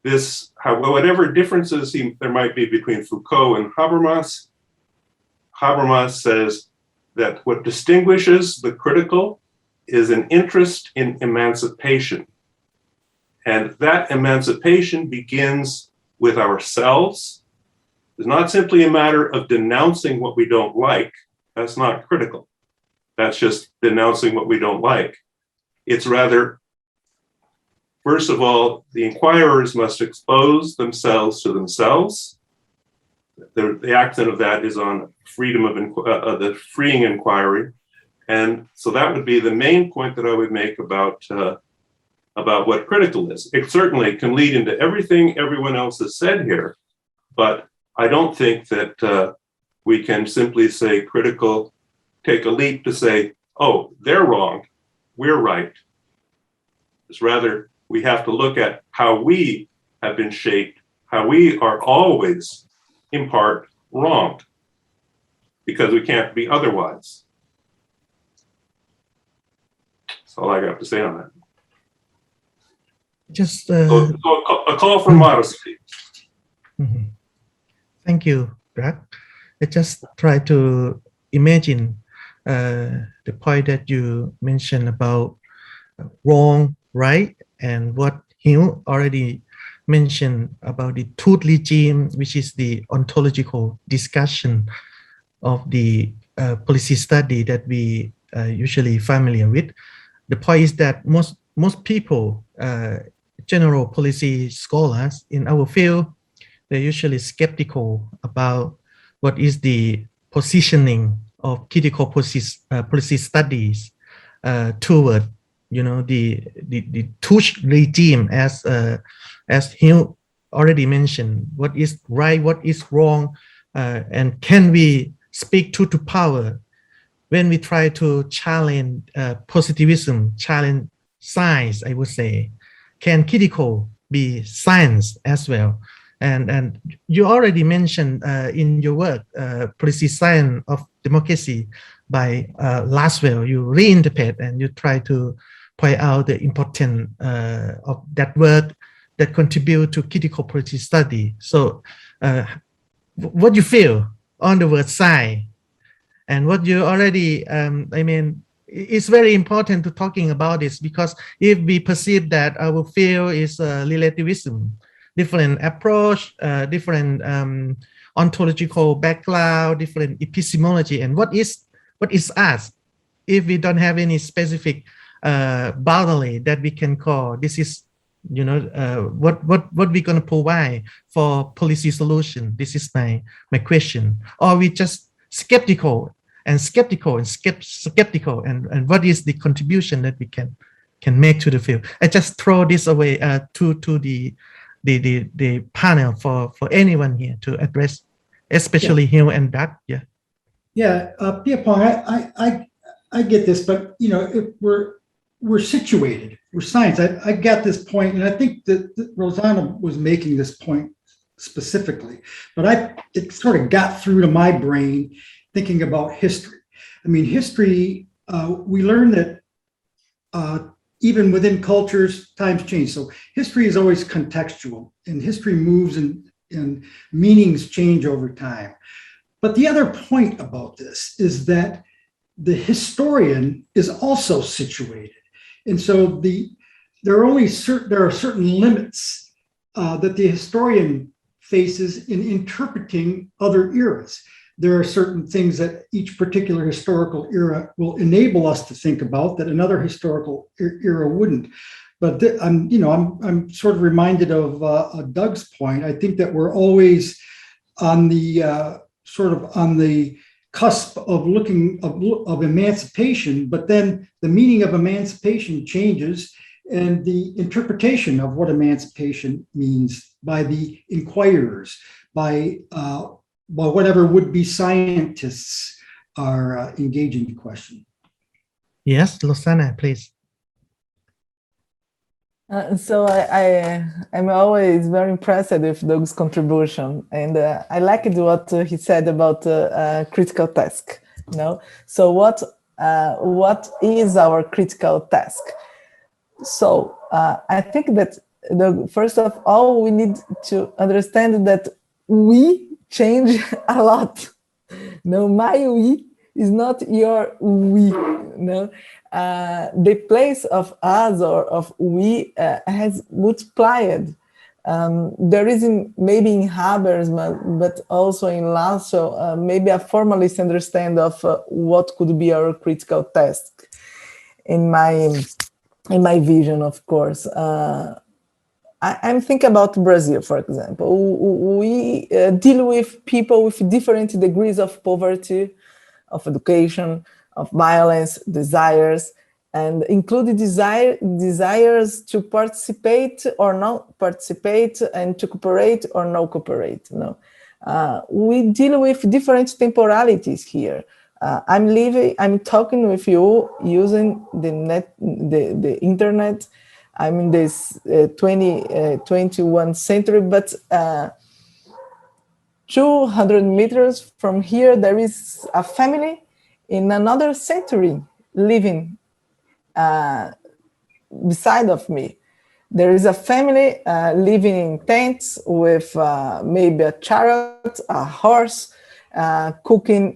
whatever differences there might be between Foucault and Habermas, Habermas says that what distinguishes the critical is an interest in emancipation. And that emancipation begins with ourselves. It's not simply a matter of denouncing what we don't like. That's not critical. That's just denouncing what we don't like. It's rather, first of all, the inquirers must expose themselves to themselves. The accent of that is on freedom of the freeing inquiry. And so that would be the main point that I would make about what critical is. It certainly can lead into everything everyone else has said here, but I don't think that we can simply say critical, take a leap to say, oh, they're wrong, we're right. It's rather, we have to look at how we have been shaped, how we are always, in part, wronged, because we can't be otherwise. That's all I got to say on that. Just so a call for modesty. Mm-hmm. Thank you, Brad. I just try to imagine the point that you mentioned about wrong, right, and what Hugh already mentioned about the truth regime, which is the ontological discussion of the policy study that we usually familiar with. The point is that most people, general policy scholars in our field, they're usually skeptical about what is the positioning of critical policy studies toward, the truth regime, as Hugh already mentioned. What is right, what is wrong, and can we speak truth to power when we try to challenge positivism, challenge science? I would say, can critical be science as well? And you already mentioned in your work, Policy Science of Democracy by Laswell, you reinterpret and you try to point out the importance of that work that contribute to critical policy study. So what you feel on the word science, and what you already, it's very important to talking about this, because if we perceive that our field is relativism, different approach, different ontological background, different epistemology, and what is us, if we don't have any specific boundary that we can call this is, what we're going to provide for policy solution. This is my question. Or we just skeptical and skeptical and what is the contribution that we can make to the field. I just throw this away to the panel for anyone here to address, especially Hugh and Doug. Yeah. Yeah, Piyapong, I get this, but you know, if we're situated, we're science. I got this point, and I think that Rosana was making this point specifically, but it sort of got through to my brain thinking about history. I mean, history, we learn that even within cultures, times change. So history is always contextual, and history moves and meanings change over time. But the other point about this is that the historian is also situated. And so there are certain limits that the historian faces in interpreting other eras. There are certain things that each particular historical era will enable us to think about that another historical era wouldn't. But I'm sort of reminded of Doug's point. I think that we're always on the sort of on the cusp of looking of emancipation, but then the meaning of emancipation changes, and the interpretation of what emancipation means by the inquirers, by whatever would-be scientists are engaging the question. Yes, Rosana, please. So I'm always very impressed with Doug's contribution, and I liked what he said about critical task. You know, so what is our critical task? So I think that first of all, we need to understand that we change a lot. No, my we is not your we. No, the place of us or of we has multiplied. There is maybe in Haber's, but also in Lasso, maybe a formalist understand of what could be our critical task. In my vision, of course. I'm thinking about Brazil, for example. We deal with people with different degrees of poverty, of education, of violence, desires, and include desires to participate or not participate, and to cooperate or no cooperate. No, we deal with different temporalities here. I'm talking with you using the net, the internet. I'm in this 21st century, but 200 meters from here, there is a family in another century living beside of me. There is a family living in tents with maybe a chariot, a horse, cooking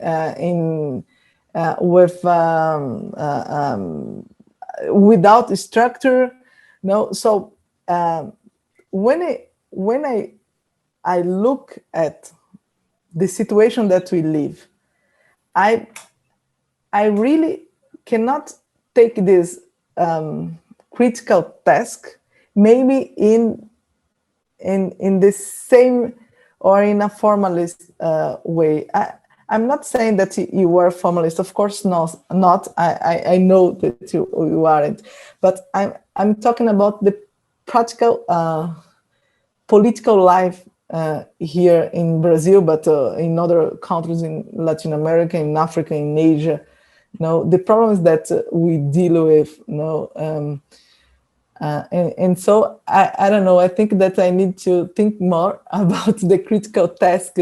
without structure. No, so when I look at the situation that we live, I really cannot take this critical task maybe in the same or in a formalist way. I'm not saying that you were formalist, of course not. I know that you aren't, but I'm talking about the practical political life here in Brazil, but in other countries in Latin America, in Africa, in Asia. No, the problems that we deal with. And so I don't know. I think that I need to think more about the critical task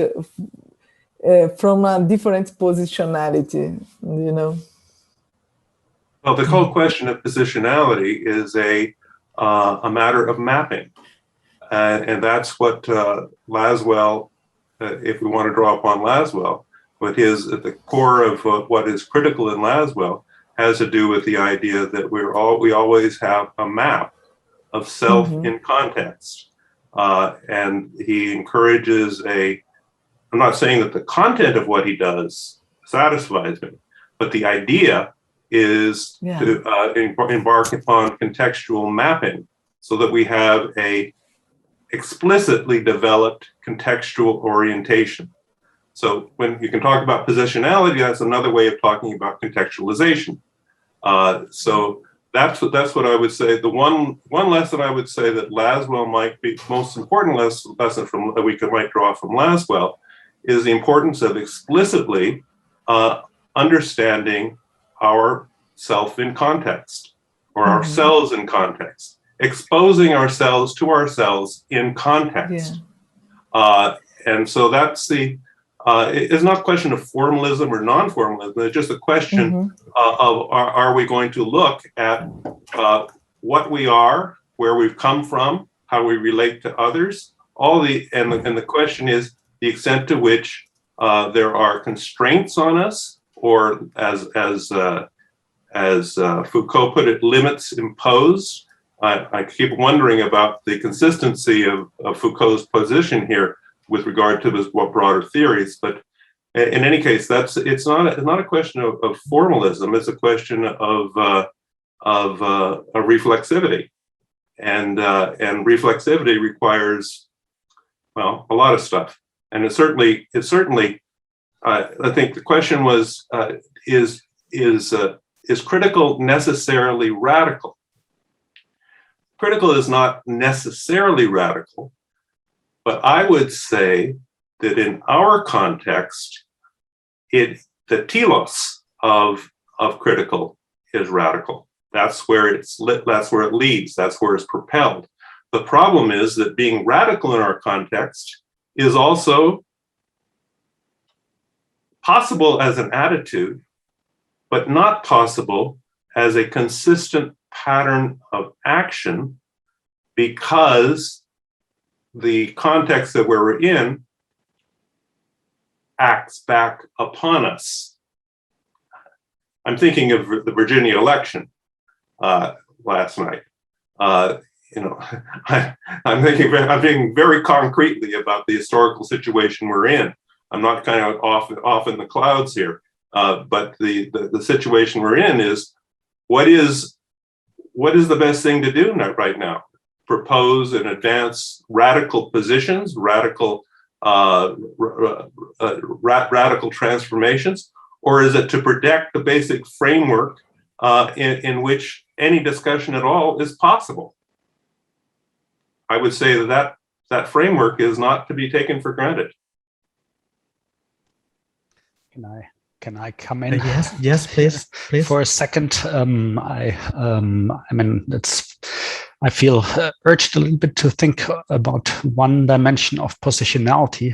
from a different positionality. Well, the whole question of positionality is a matter of mapping, and that's what Laswell, if we want to draw upon Laswell, what is at the core of what is critical in Laswell has to do with the idea that we always have a map of self in context, and he encourages I'm not saying that the content of what he does satisfies me, but the idea is to embark upon contextual mapping so that we have a explicitly developed contextual orientation. So when you can talk about positionality, that's another way of talking about contextualization. So that's what I would say. The one lesson I would say that Laswell might be most important lesson from that we might draw from Laswell is the importance of explicitly understanding our self in context, or ourselves in context, exposing ourselves to ourselves in context. Yeah. And so that's it's not a question of formalism or non-formalism. It's just a question of are we going to look at what we are, where we've come from, how we relate to others, and the question is the extent to which there are constraints on us, or as Foucault put it, limits imposed. I keep wondering about the consistency of Foucault's position here with regard to his broader theories, but in any case, it's not a question of formalism. It's a question of reflexivity, and reflexivity requires, well, a lot of stuff. And it certainly. I think the question was, is critical necessarily radical? Critical is not necessarily radical, but I would say that in our context, the telos of critical is radical. That's where that's where it leads. That's where it's propelled. The problem is that being radical in our context is also possible as an attitude, but not possible as a consistent pattern of action, because the context that we're in acts back upon us. I'm thinking of the Virginia election last night. I'm thinking very concretely about the historical situation we're in. I'm not kind of off in the clouds here, but the situation we're in is what is the best thing to do right now? Propose and advance radical positions, radical transformations, or is it to protect the basic framework in which any discussion at all is possible? I would say that framework is not to be taken for granted. Can I come in? Yes, please. For a second, I mean, I feel urged a little bit to think about one dimension of positionality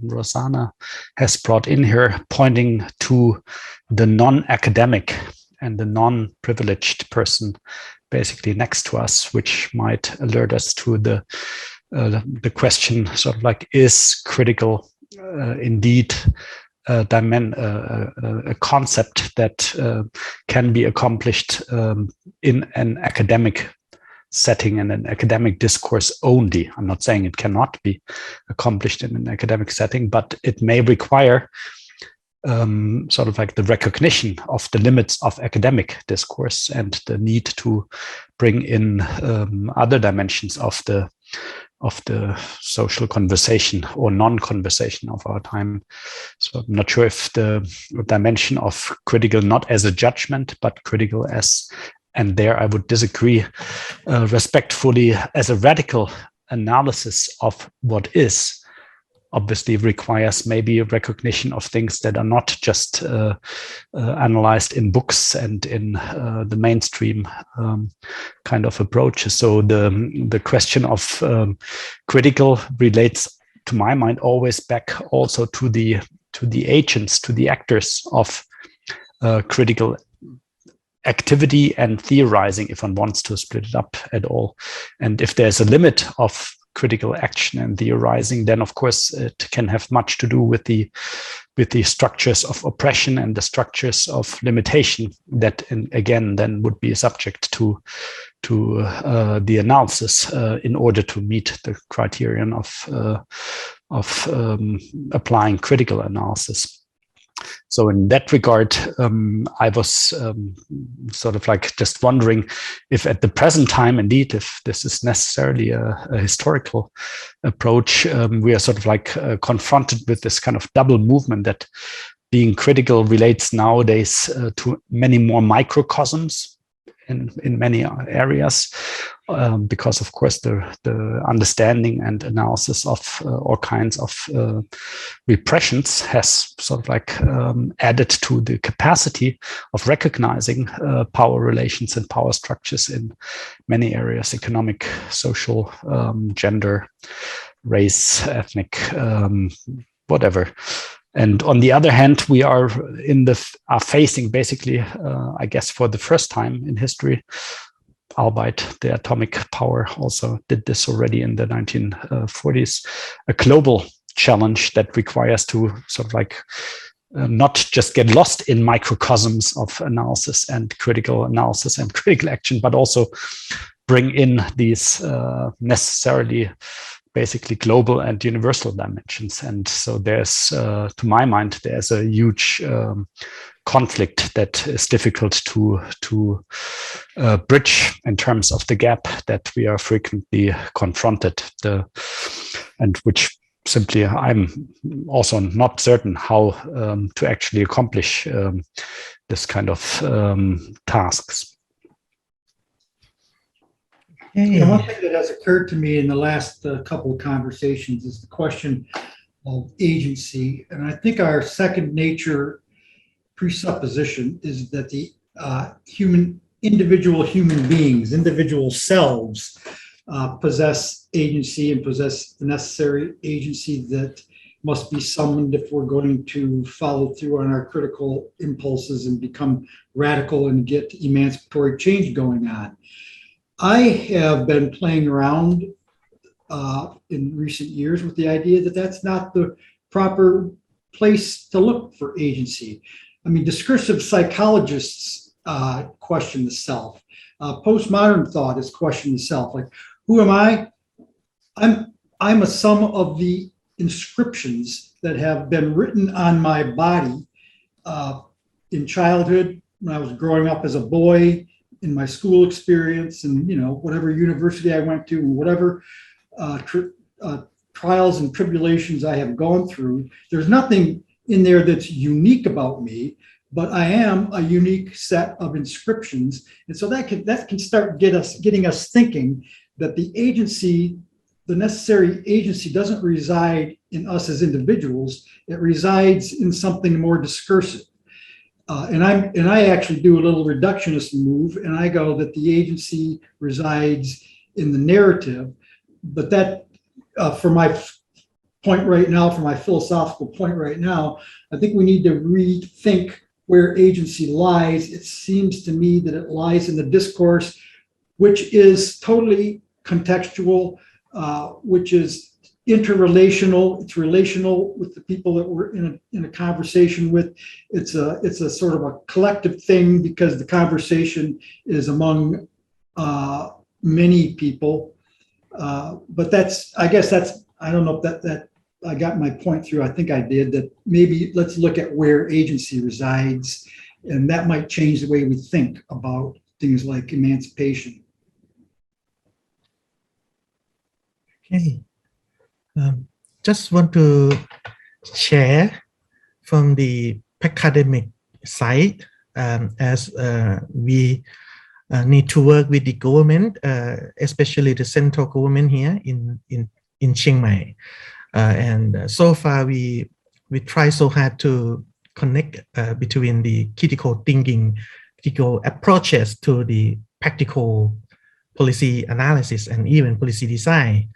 Rosana has brought in here, pointing to the non-academic and the non-privileged person basically next to us, which might alert us to the question, sort of like, is critical indeed a concept that can be accomplished in an academic setting and an academic discourse only. I'm not saying it cannot be accomplished in an academic setting, but it may require sort of like the recognition of the limits of academic discourse and the need to bring in other dimensions of the social conversation or non-conversation of our time. So I'm not sure if the dimension of critical not as a judgment, but critical as, and there I would disagree respectfully, as a radical analysis of what is, obviously requires maybe a recognition of things that are not just analyzed in books and in the mainstream kind of approaches. So the question of critical relates, to my mind, always back also to the agents, to the actors of critical activity and theorizing, if one wants to split it up at all. And if there's a limit of critical action and theorizing, then of course it can have much to do with the structures of oppression and the structures of limitation that, again, then would be subject to the analysis in order to meet the criterion of applying critical analysis. So in that regard, I was sort of like just wondering if at the present time, indeed, if this is necessarily a historical approach, we are sort of like confronted with this kind of double movement that being critical relates nowadays to many more microcosms in many areas, because of course the understanding and analysis of all kinds of repressions has sort of like added to the capacity of recognizing power relations and power structures in many areas: economic, social, gender, race, ethnic, whatever. And on the other hand, we are facing basically, I guess, for the first time in history, albeit the atomic power also did this already in the 1940s, a global challenge that requires to sort of like not just get lost in microcosms of analysis and critical action, but also bring in these necessarily basically global and universal dimensions. And so there's, to my mind, there's a huge conflict that is difficult to bridge in terms of the gap that we are frequently confronted, and which simply I'm also not certain how to actually accomplish this kind of tasks. One thing that has occurred to me in the last couple of conversations is the question of agency. And I think our second nature presupposition is that the individual human beings, individual selves, possess agency and possess the necessary agency that must be summoned if we're going to follow through on our critical impulses and become radical and get emancipatory change going on. I have been playing around in recent years with the idea that that's not the proper place to look for agency. I mean, discursive psychologists question the self. Postmodern thought is question the self. Like, who am I? I'm a sum of the inscriptions that have been written on my body in childhood, when I was growing up as a boy, in my school experience, and whatever university I went to, and whatever trials and tribulations I have gone through. There's nothing in there that's unique about me, but I am a unique set of inscriptions, and so that can start getting us thinking that the agency, the necessary agency, doesn't reside in us as individuals. It resides in something more discursive. And I actually do a little reductionist move, and I go that the agency resides in the narrative. But that, for my point right now, for my philosophical point right now, I think we need to rethink where agency lies. It seems to me that it lies in the discourse, which is totally contextual, which is interrelational. It's relational with the people that we're in a conversation with. It's a sort of a collective thing because the conversation is among many people. But I don't know if that I got my point through. I think I did. That maybe let's look at where agency resides, and that might change the way we think about things like emancipation. Okay. Just want to share from the academic side, as we need to work with the government, especially the central government here in Chiang Mai. And so far we try so hard to connect between the critical thinking, critical approaches to the practical policy analysis and even policy design.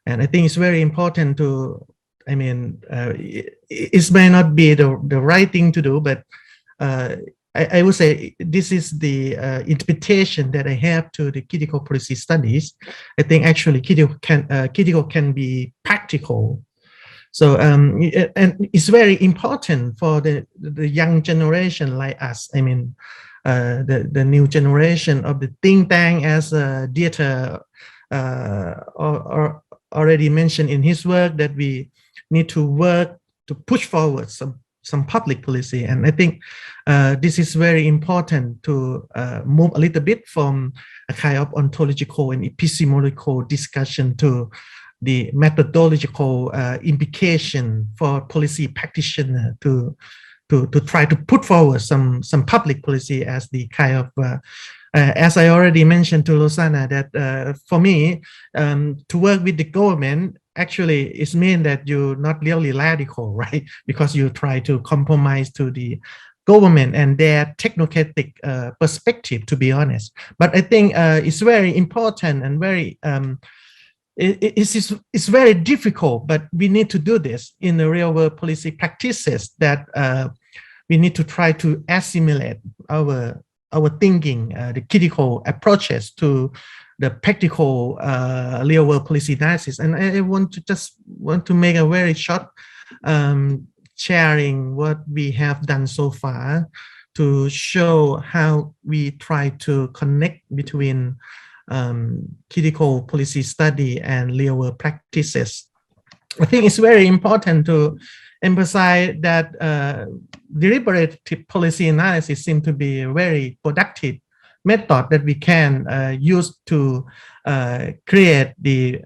And I think it's very important to, it may not be the right thing to do, but I would say this is the interpretation that I have to the critical policy studies. I think actually critical can be practical. So, and it's very important for the young generation like us. The new generation of the think tank, as Dieter or already mentioned in his work, that we need to work to push forward some some public policy. And I think this is very important to move a little bit from a kind of ontological and epistemological discussion to the methodological implication for policy practitioner to try to put forward some public policy as the kind of as I already mentioned to Rosana, that for me, to work with the government, actually it means that you're not really radical, right? Because you try to compromise to the government and their technocratic perspective, to be honest. But I think it's very important and very, it's very difficult, but we need to do this in the real world policy practices, that we need to try to assimilate our thinking, the critical approaches to the practical real world policy analysis. And I want to make a very short sharing what we have done so far to show how we try to connect between critical policy study and real world practices. I think it's very important to emphasize that deliberative policy analysis seems to be a very productive method that we can use to create the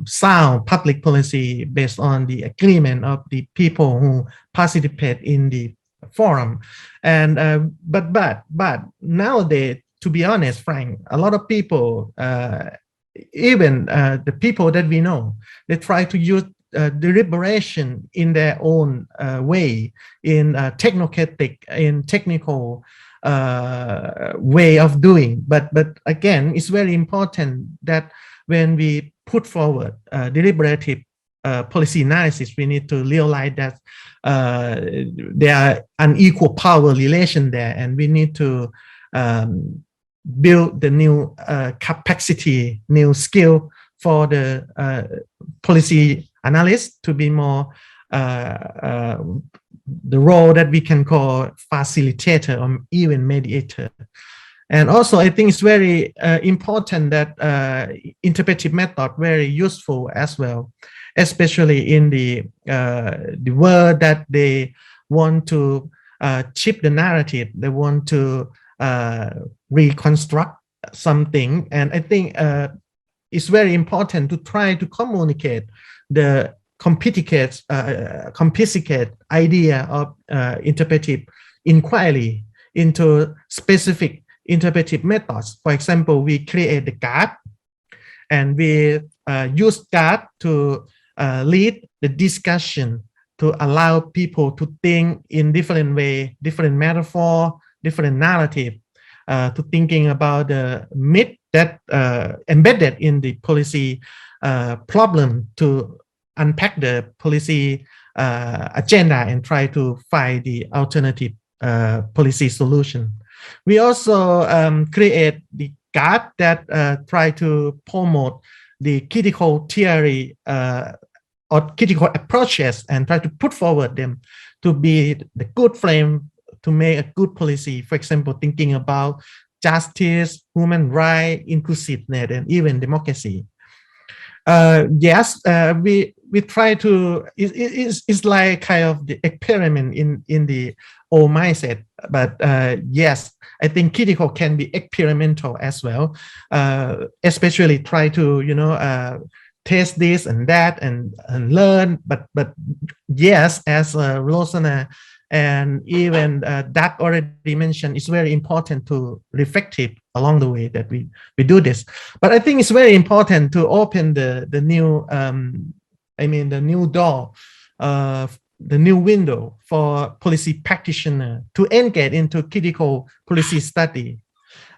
sound public policy based on the agreement of the people who participate in the forum. And but nowadays, to be honest, Frank, a lot of people, even the people that we know, they try to use deliberation in their own way, in technocratic, in technical way of doing. But again, it's very important that when we put forward deliberative policy analysis, we need to realize that there are unequal power relation there, and we need to build the new capacity, new skill for the policy analyst to be more the role that we can call facilitator or even mediator. And also, I think it's very important that interpretive method very useful as well, especially in the word that they want to chip the narrative, they want to reconstruct something. And I think it's very important to try to communicate the complicated idea of interpretive inquiry into specific interpretive methods. For example, we create the card, and we use card to lead the discussion, to allow people to think in different way, different metaphor, different narrative, to thinking about the myth that embedded in the policy problem, to unpack the policy agenda and try to find the alternative policy solution. We also create the card that try to promote the critical theory or critical approaches and try to put forward them to be the good frame to make a good policy. For example, thinking about justice, human rights, inclusiveness, and even democracy. Yes, we try to, it's like kind of the experiment in the old mindset, but yes, I think critical can be experimental as well, especially try to, test this and that and learn, but yes, as Rosana and even Doug already mentioned, it's very important to reflective along the way that we do this. But I think it's very important to open the new, the new door, the new window for policy practitioner to engage into critical policy study.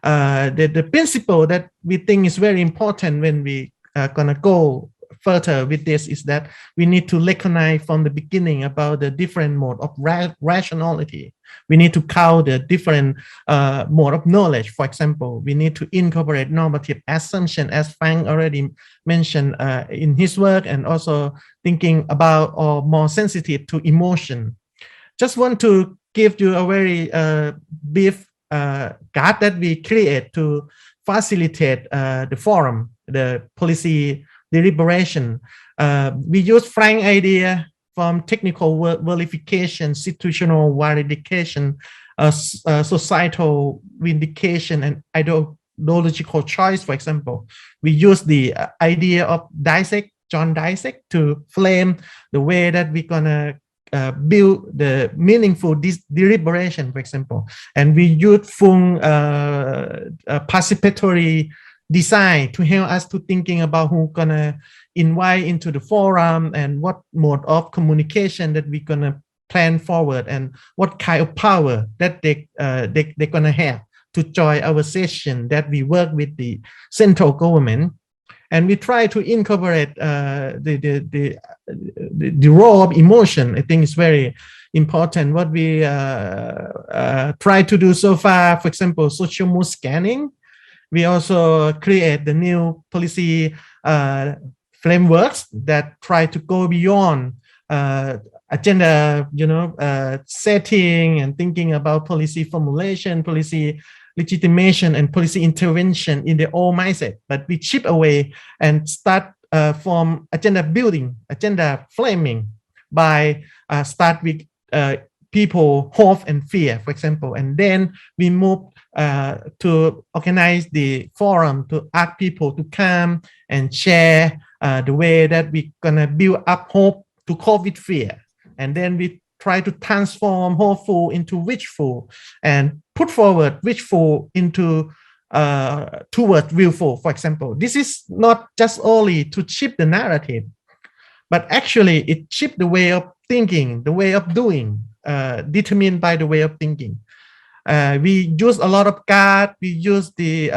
The principle that we think is very important when we are gonna go further with this is that we need to recognize from the beginning about the different mode of rationality. We need to count the different mode of knowledge. For example, we need to incorporate normative assumption, as Frank already mentioned in his work, and also thinking about or more sensitive to emotion. Just want to give you a very brief guide that we create to facilitate the forum, the policy deliberation. We use Frank's idea from technical verification, situational validation, societal vindication, and ideological choice, for example. We use the idea of John Dissect, to frame the way that we're gonna build the meaningful deliberation, for example. And we use Fung participatory design to help us to thinking about who gonna invite into the forum and what mode of communication that we're gonna plan forward, and what kind of power that they're gonna have to join our session that we work with the central government. And we try to incorporate the role of emotion. I think it's very important. What we try to do so far, for example, social mood scanning. We also create the new policy frameworks that try to go beyond agenda, setting and thinking about policy formulation, policy legitimation, and policy intervention in the old mindset. But we chip away and start from agenda building, agenda framing by start with people, hope and fear, for example. And then we move to organize the forum to ask people to come and share the way that we're gonna build up hope to cope with fear. And then we try to transform hopeful into wishful, and put forward wishful into towards willful, for example. This is not just only to shift the narrative, but actually it shifts the way of thinking, the way of doing, determined by the way of thinking. We use a lot of card. We use the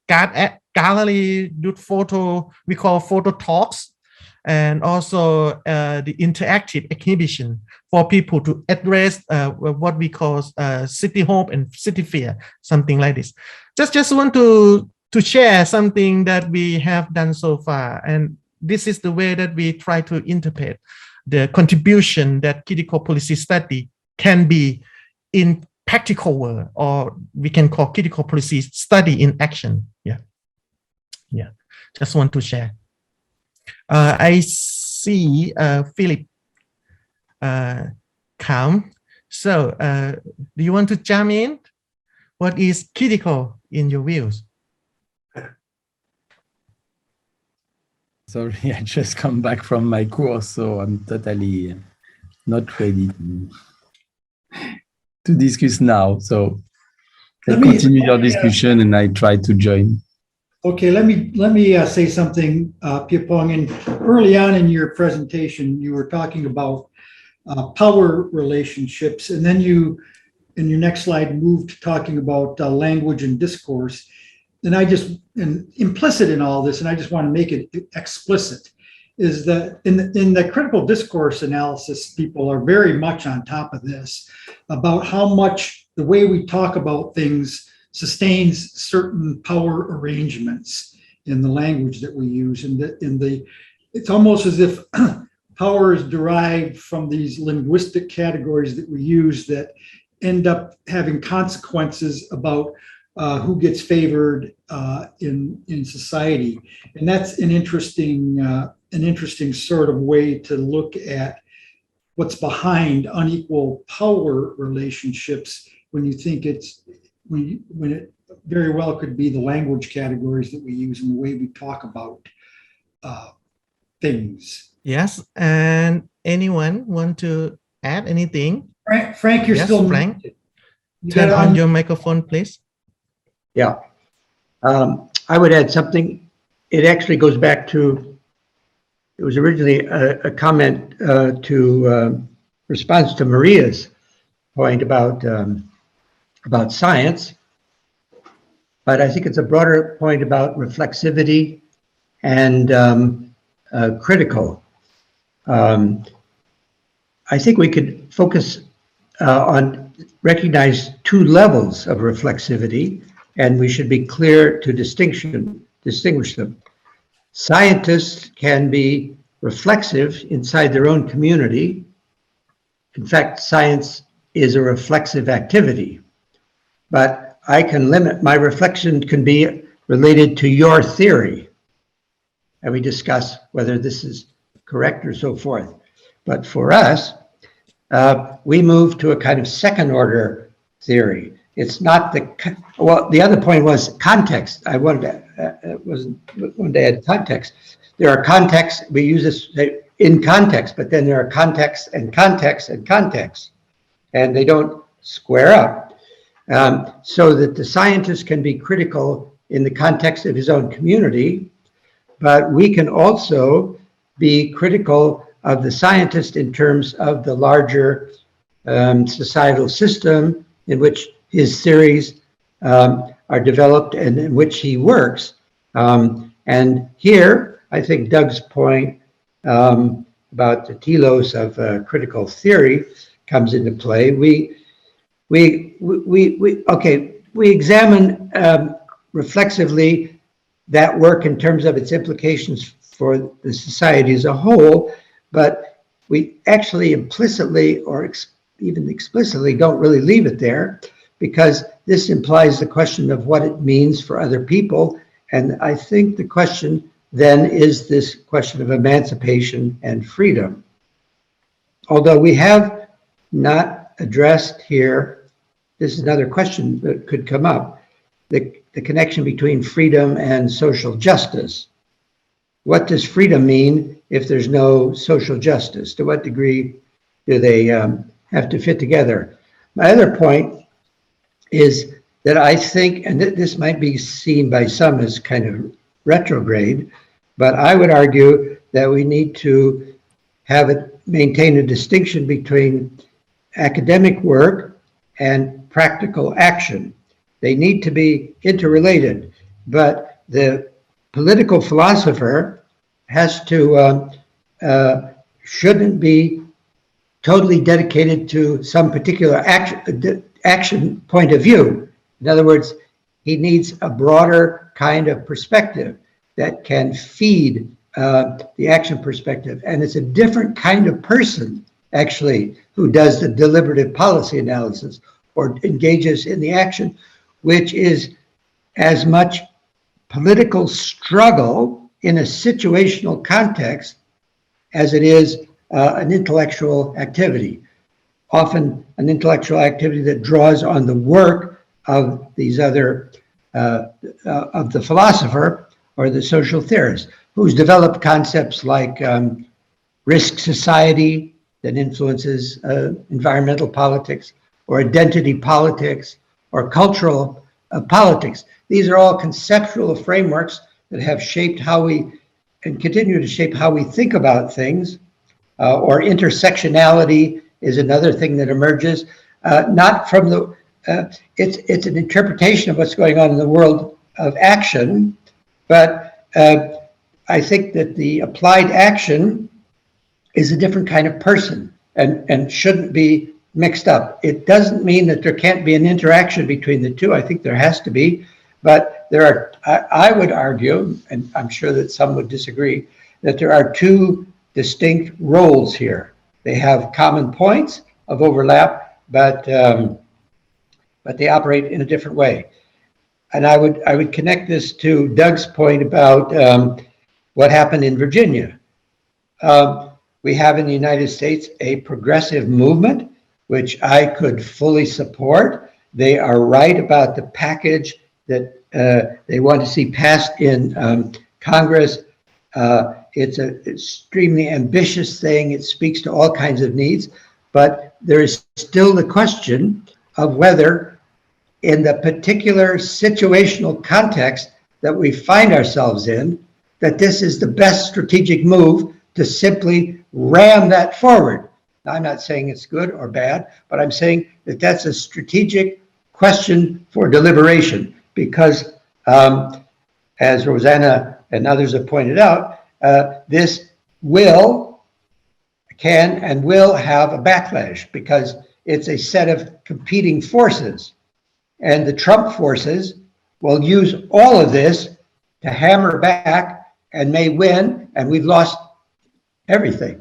card gallery, do photo, we call photo talks, and also the interactive exhibition for people to address what we call city hope and city fear, something like this. Just want to share something that we have done so far, and this is the way that we try to interpret the contribution that critical policy study can be in practical world, or we can call critical policy study in action. Yeah. Just want to share. I see Philippe come. So do you want to jump in? What is critical in your views? Sorry, I just come back from my course, so I'm totally not ready to discuss now. So continue your discussion, and I try to join. Okay, let me say something, Piyapong. And early on in your presentation, you were talking about power relationships, and then you, in your next slide, moved to talking about language and discourse. And implicit in all this, and I just want to make it explicit, is that in the critical discourse analysis, people are very much on top of this, about how much the way we talk about things sustains certain power arrangements in the language that we use. It's almost as if power is derived from these linguistic categories that we use that end up having consequences about who gets favored in society. And that's an interesting sort of way to look at what's behind unequal power relationships when you think when it very well could be the language categories that we use and the way we talk about things. Yes, and anyone want to add anything? Frank, you're still Frank. Turn on your microphone, please. Yeah, I would add something. It actually goes back to, it was originally a comment to response to Maria's point about science, but I think it's a broader point about reflexivity and critical. I think we could focus recognize two levels of reflexivity, and we should be clear to distinguish them. Scientists can be reflexive inside their own community. In fact, science is a reflexive activity, but I can limit, my reflection can be related to your theory, and we discuss whether this is correct or so forth. But for us, we move to a kind of second order theory. It's not the other point was context. I wanted to add context. There are contexts, we use this in context, but then there are contexts and contexts and contexts, and they don't square up. So that the scientist can be critical in the context of his own community, but we can also be critical of the scientist in terms of the larger societal system in which his theories are developed and in which he works. And here, I think Doug's point about the telos of critical theory comes into play. We examine reflexively that work in terms of its implications for the society as a whole, but we actually implicitly or even explicitly don't really leave it there, because this implies the question of what it means for other people. And I think the question then is this question of emancipation and freedom. Although we have not addressed here, this is another question that could come up, the connection between freedom and social justice. What does freedom mean if there's no social justice? To what degree do they have to fit together? My other point is that I think, and this might be seen by some as kind of retrograde, but I would argue that we need to maintain a distinction between academic work and practical action. They need to be interrelated, but the political philosopher has to, shouldn't be totally dedicated to some particular action point of view. In other words, he needs a broader kind of perspective that can feed the action perspective. And it's a different kind of person, actually, who does the deliberative policy analysis or engages in the action, which is as much political struggle in a situational context as it is an intellectual activity. Often an intellectual activity that draws on the work of these other, of the philosopher or the social theorist, who's developed concepts like risk society that influences environmental politics, or identity politics, or cultural politics. These are all conceptual frameworks that have shaped how we, and continue to shape how we think about things, or intersectionality is another thing that emerges, not from the, it's an interpretation of what's going on in the world of action, but I think that the applied action is a different kind of person and shouldn't be mixed up. It doesn't mean that there can't be an interaction between the two. I think there has to be, but there are, I would argue, and I'm sure that some would disagree, that there are two distinct roles here. They have common points of overlap, but they operate in a different way. And I would connect this to Doug's point about what happened in Virginia. We have in the United States a progressive movement, which I could fully support. They are right about the package that they want to see passed in Congress. It's an extremely ambitious thing. It speaks to all kinds of needs, but there is still the question of whether in the particular situational context that we find ourselves in, that this is the best strategic move to simply ram that forward. Now, I'm not saying it's good or bad, but I'm saying that that's a strategic question for deliberation, because as Rosana and others have pointed out, this can and will have a backlash, because it's a set of competing forces. And the Trump forces will use all of this to hammer back and may win, and we've lost everything.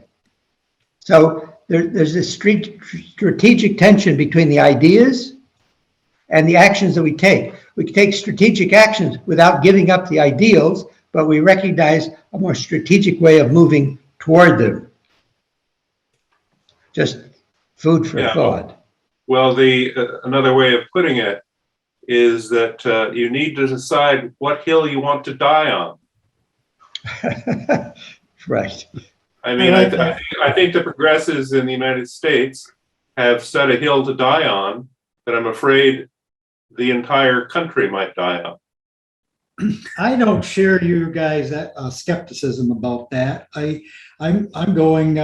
So there's this strategic tension between the ideas and the actions that we take. We can take strategic actions without giving up the ideals, but we recognize a more strategic way of moving toward them. just food for thought. Well, another way of putting it is that you need to decide what hill you want to die on. Right. I mean, I think the progressives in the United States have set a hill to die on that I'm afraid the entire country might die on. I don't share you guys' skepticism about that. I'm going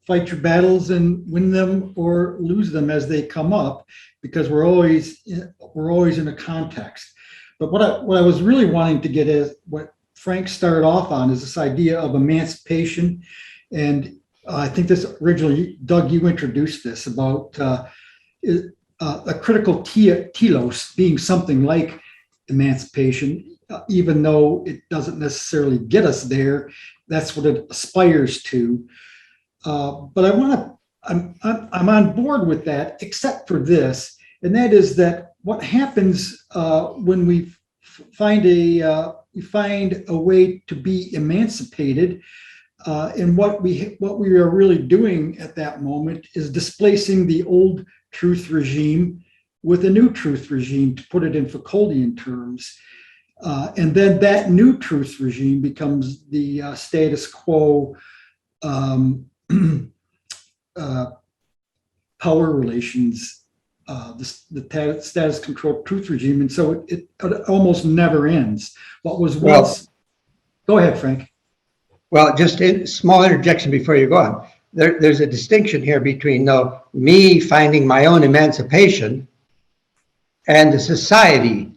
fight your battles and win them or lose them as they come up, because we're always in a context. But what I was really wanting to get is what Frank started off on is this idea of emancipation, and I think this originally, Doug, you introduced this about a critical telos being something like emancipation, even though it doesn't necessarily get us there. That's what it aspires to. But I'm on board with that, except for this, and that is that what happens when we find a way to be emancipated, and what we are really doing at that moment is displacing the old truth regime with a new truth regime, to put it in Foucauldian terms. And then that new truth regime becomes the status quo power relations, the status control truth regime. And so it almost never ends. What was once, go ahead, Frank. Well, just a small interjection before you go on. There's a distinction here between me finding my own emancipation and the society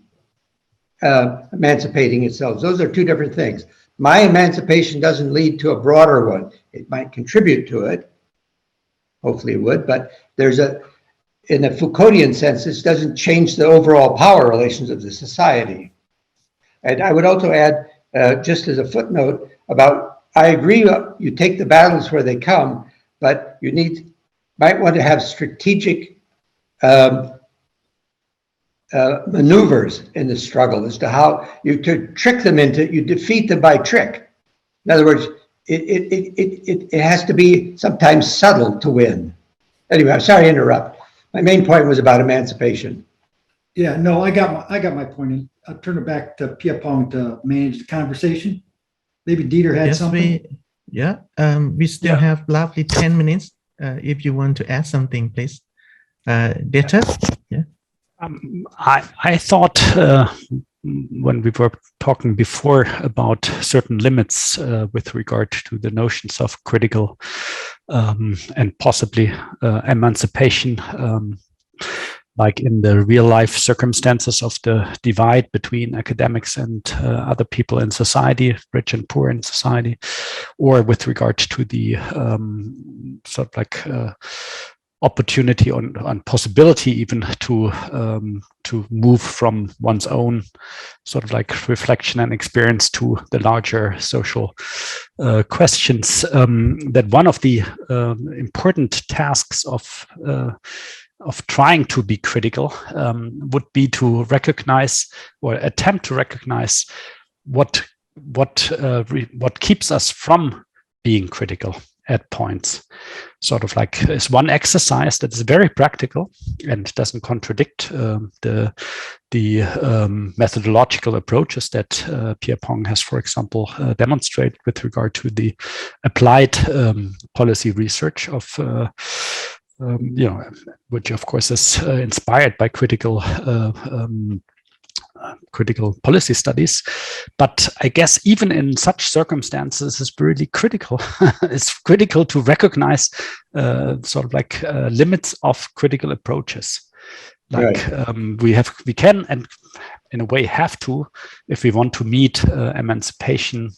emancipating itself. Those are two different things. My emancipation doesn't lead to a broader one. It might contribute to it. Hopefully it would, but in a Foucauldian sense, this doesn't change the overall power relations of the society. And I would also add, just as a footnote, I agree, you take the battles where they come, but you might want to have strategic maneuvers in the struggle as to how you trick them you defeat them by trick. In other words, it has to be sometimes subtle to win. Anyway, I'm sorry to interrupt. My main point was about emancipation. Yeah, no, I got my point. I'll turn it back to Piyapong to manage the conversation. Maybe Dieter had something. We still have roughly 10 minutes. If you want to add something, please. Dieter? Yeah. I thought when we were talking before about certain limits with regard to the notions of critical and possibly emancipation, like in the real life circumstances of the divide between academics and other people in society, rich and poor in society, or with regard to the sort of like opportunity on possibility even to move from one's own sort of like reflection and experience to the larger social questions. That one of the important tasks of trying to be critical would be to recognize or attempt to recognize what keeps us from being critical at points. Sort of like is one exercise that is very practical and doesn't contradict the methodological approaches that Piyapong has, for example, demonstrated with regard to the applied policy research of which of course is inspired by critical policy studies. But I guess even in such circumstances, it's really critical. It's critical to recognize sort of like limits of critical approaches. Like right. We can and in a way have to, if we want to meet emancipation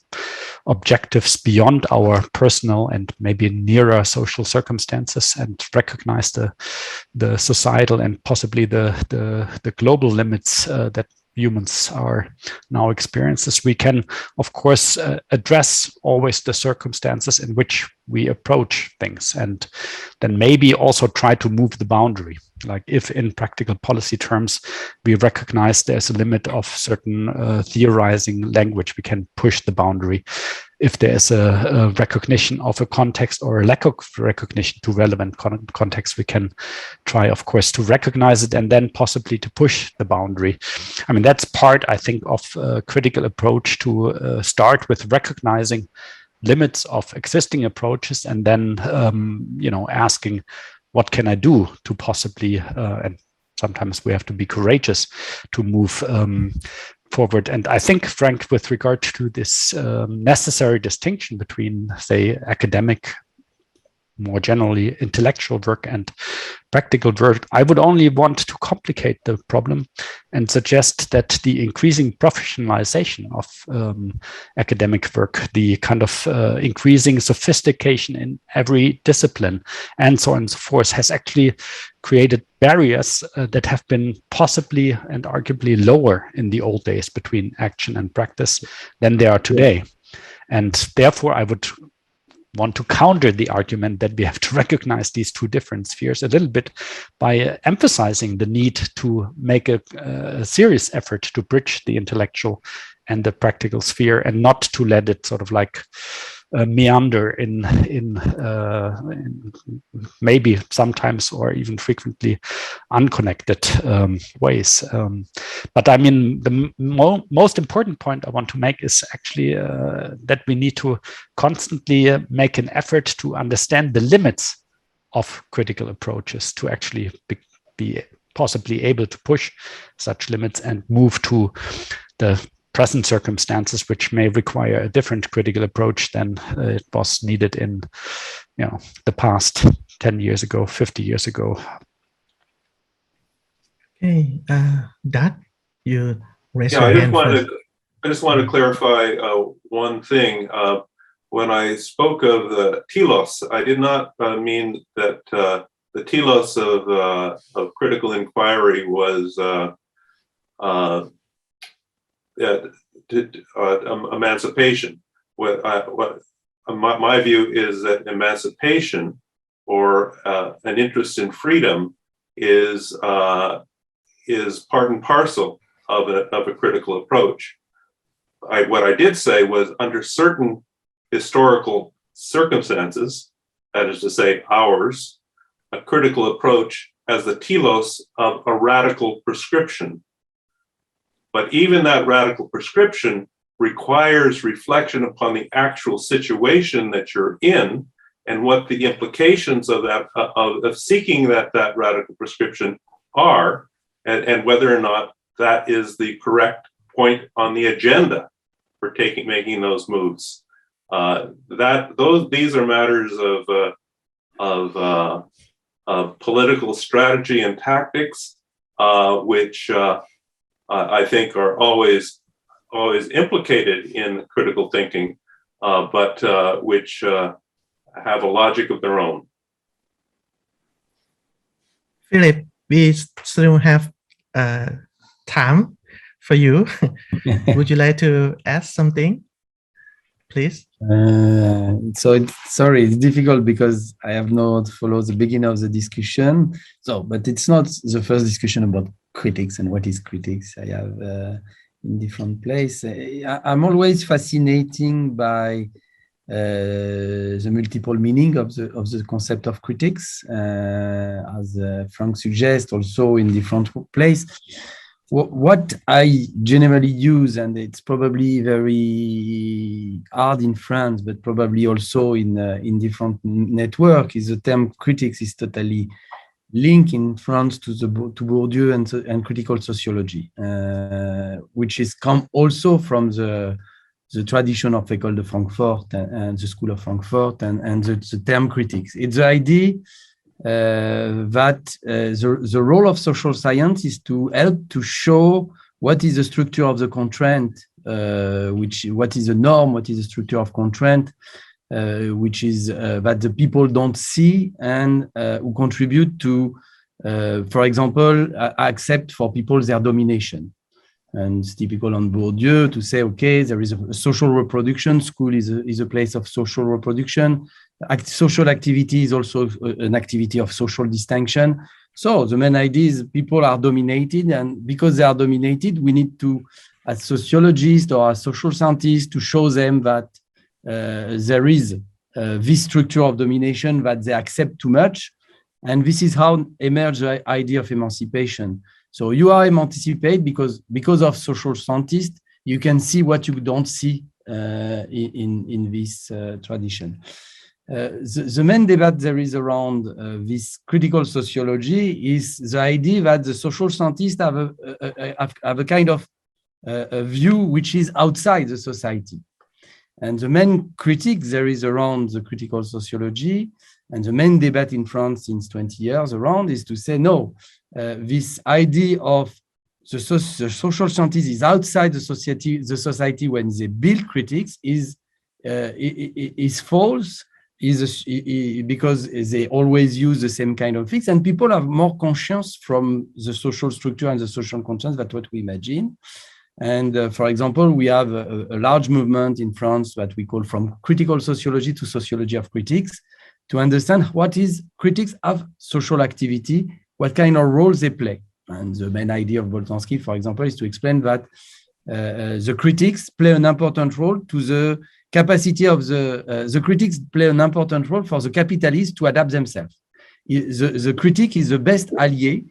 objectives beyond our personal and maybe nearer social circumstances, and recognize the societal and possibly the global limits that humans are now experiences. We can, of course, address always the circumstances in which we approach things, and then maybe also try to move the boundary. Like if in practical policy terms, we recognize there's a limit of certain theorizing language, we can push the boundary if there is a recognition of a context or a lack of recognition to relevant context, we can try, of course, to recognize it and then possibly to push the boundary. I mean, that's part, I think, of a critical approach to start with recognizing limits of existing approaches and then, asking, what can I do to possibly, and sometimes we have to be courageous to move forward. And I think, Frank, with regard to this necessary distinction between, say, academic, more generally intellectual work and practical work, I would only want to complicate the problem and suggest that the increasing professionalization of academic work, the kind of increasing sophistication in every discipline and so on and so forth, has actually created barriers that have been possibly and arguably lower in the old days between action and practice than they are today. And therefore, I would want to counter the argument that we have to recognize these two different spheres a little bit by emphasizing the need to make a serious effort to bridge the intellectual and the practical sphere, and not to let it sort of like meander in maybe sometimes or even frequently unconnected ways. But I mean, the most important point I want to make is actually that we need to constantly make an effort to understand the limits of critical approaches, to actually be possibly able to push such limits and move to the present circumstances, which may require a different critical approach than it was needed in, the past 10 years ago, 50 years ago. Okay, Dad, you raise Yeah, your hand first. I just want to clarify one thing. When I spoke of the telos, I did not mean that the telos of critical inquiry was emancipation. My view is that emancipation, or an interest in freedom, is part and parcel of a critical approach. What I did say was, under certain historical circumstances, that is to say ours, a critical approach has the telos of a radical prescription. But even that radical prescription requires reflection upon the actual situation that you're in and what the implications of that of seeking that radical prescription are, and whether or not that is the correct point on the agenda for making those moves. These are matters of political strategy and tactics, which I think are always implicated in critical thinking, but which have a logic of their own. Philippe, we still have time for you. Would you like to add something, please? Sorry, it's difficult because I have not followed the beginning of the discussion. But it's not the first discussion about critics and what is critics. I have in different places. I'm always fascinated by the multiple meaning of the concept of critics, as Frank suggests, also in different places. What I generally use, and it's probably very hard in France, but probably also in different network, is the term critics is totally linked in France to Bourdieu and critical sociology, which is come also from the tradition of École de Francfort and the School of Frankfurt and the term critics. It's the idea that the role of social science is to help to show what is the structure of the constraint, what is the norm, what is the structure of constraint, which is that the people don't see and who contribute to, for example, accept for people their domination. And it's typical on Bourdieu to say, okay, there is a social reproduction. School is a place of social reproduction. Social activity is also an activity of social distinction. So the main idea is people are dominated, and because they are dominated, we need to, as sociologists or as social scientists, to show them that there is this structure of domination that they accept too much. And this is how emerged the idea of emancipation. So you are emancipated because of social scientists, you can see what you don't see in this tradition. The main debate there is around this critical sociology is the idea that the social scientists have a kind of a view which is outside the society. And the main critique there is around the critical sociology, and the main debate in France since 20 years around is to say, no, this idea of the social scientists is outside the society when they build critics is false, because they always use the same kind of things, and people have more conscience from the social structure and the social conscience than what we imagine. And for example, we have a large movement in France that we call from critical sociology to sociology of critics, to understand what is critics of social activity, what kind of roles they play. And the main idea of Boltanski, for example, is to explain that the critics play an important role to the capacity of the critics play an important role for the capitalists to adapt themselves. The critic is the best ally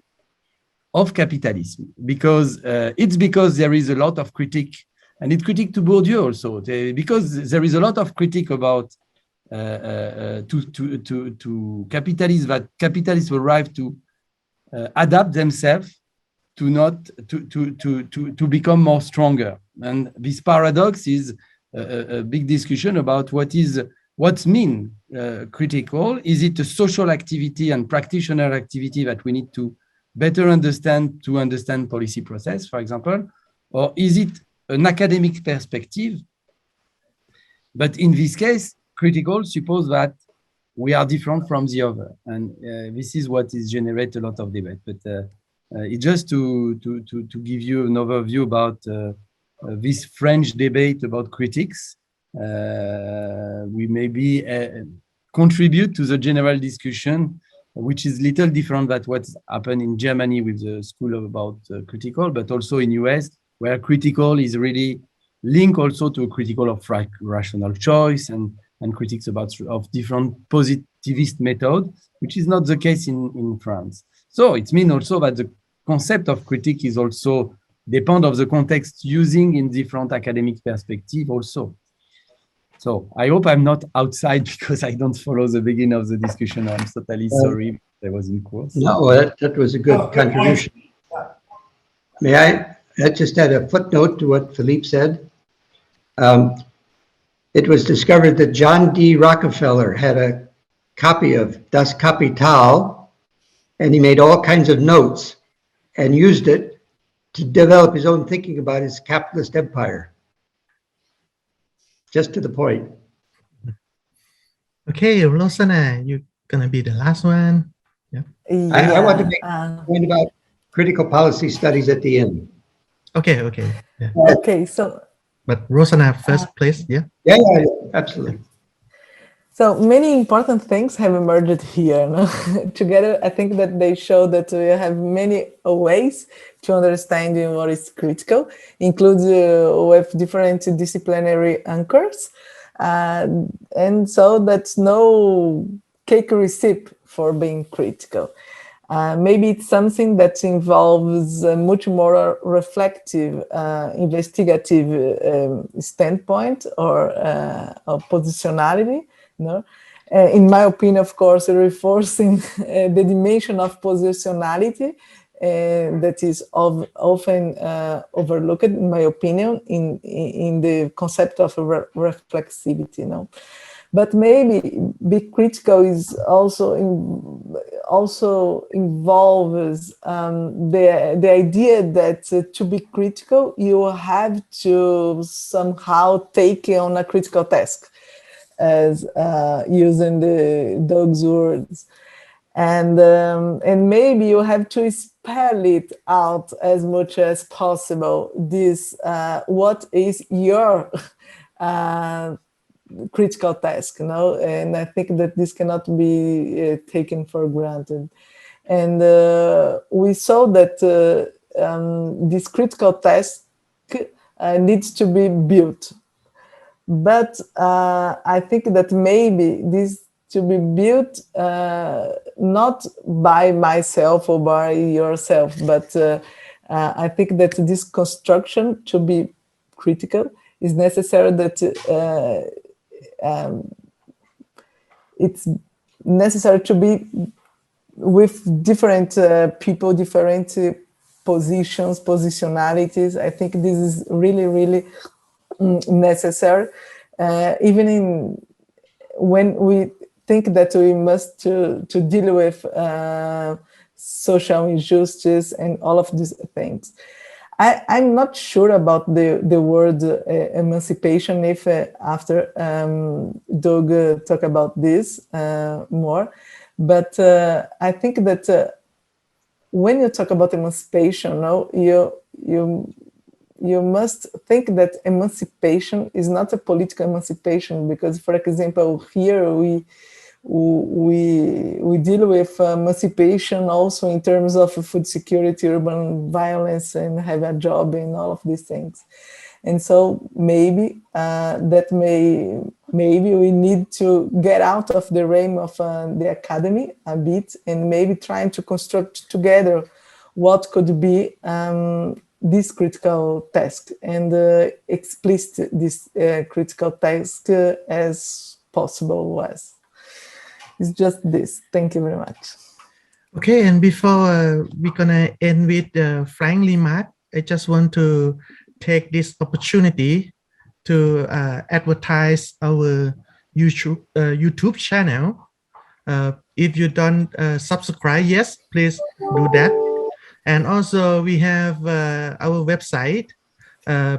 of capitalism, because it's because there is a lot of critique, and it critique to Bourdieu also, because there is a lot of critique about to capitalists, that capitalists arrive to adapt themselves to become more stronger. And this paradox is a big discussion about what's mean critical. Is it a social activity and practitioner activity that we need to better understand to understand policy process, for example, or is it an academic perspective? But in this case, critical suppose that we are different from the other, and this is what is generate a lot of debate. But it's just to give you an overview about this French debate about critics. We maybe contribute to the general discussion, which is little different than what's happened in Germany with the school about critical, but also in US, where critical is really linked also to a critical of rational choice and critics of different positivist method, which is not the case in France. So it means also that the concept of critique is also depend of the context using in different academic perspective also. So I hope I'm not outside because I don't follow the beginning of the discussion. I'm totally sorry. I was in course. No, that was a good contribution. May I just add a footnote to what Philippe said? It was discovered that John D. Rockefeller had a copy of Das Kapital, and he made all kinds of notes and used it to develop his own thinking about his capitalist empire. Just to the point. Okay, Rosana, you're gonna be the last one. Yeah. I want to make a point about critical policy studies at the end. Okay. Yeah. Okay, so. But Rosana first, please. Yeah. Yeah, absolutely. So many important things have emerged here. No? Together, I think that they show that we have many ways to understand what is critical, includes with different disciplinary anchors. And so that's no cake recipe for being critical. Maybe it's something that involves a much more reflective, investigative standpoint or positionality. No? In my opinion, of course, reinforcing the dimension of positionality that is often overlooked, in my opinion, in the concept of reflexivity. No? But maybe be critical is also involves the idea that to be critical, you have to somehow take on a critical task, as using the dog's words, and maybe you have to spell it out as much as possible. This what is your critical task, you know? And I think that this cannot be taken for granted. And we saw that this critical task needs to be built. but I think that maybe this to be built not by myself or by yourself, but I think that this construction to be critical is necessary, that it's necessary to be with different people, different positions, positionalities. I think this is really, really necessary, even when we think that we must to deal with social injustice and all of these things. I'm not sure about the word emancipation, if after Doug talk about this more, but I think that when you talk about emancipation, you must think that emancipation is not a political emancipation, because, for example, here we deal with emancipation also in terms of food security, urban violence, and have a job, and all of these things. And so maybe maybe we need to get out of the realm of the academy a bit, and maybe trying to construct together what could be this critical task, and explicit this critical task as possible was. It's just this. Thank you very much. Okay, and before we're gonna end with Frank remark, I just want to take this opportunity to advertise our YouTube channel. If you don't subscribe, yes, please do that. And also we have our website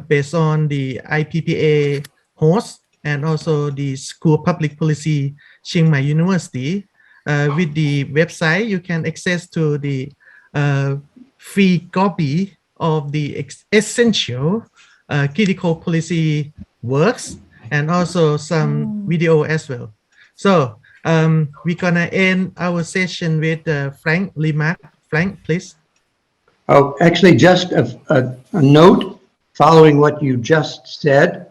based on the IPPA host, and also the School of Public Policy, Chiang Mai University. With the website, you can access to the free copy of the essential critical policy works, and also some video as well. So we're gonna end our session with Frank remark. Frank, please. Oh, actually, just a note following what you just said.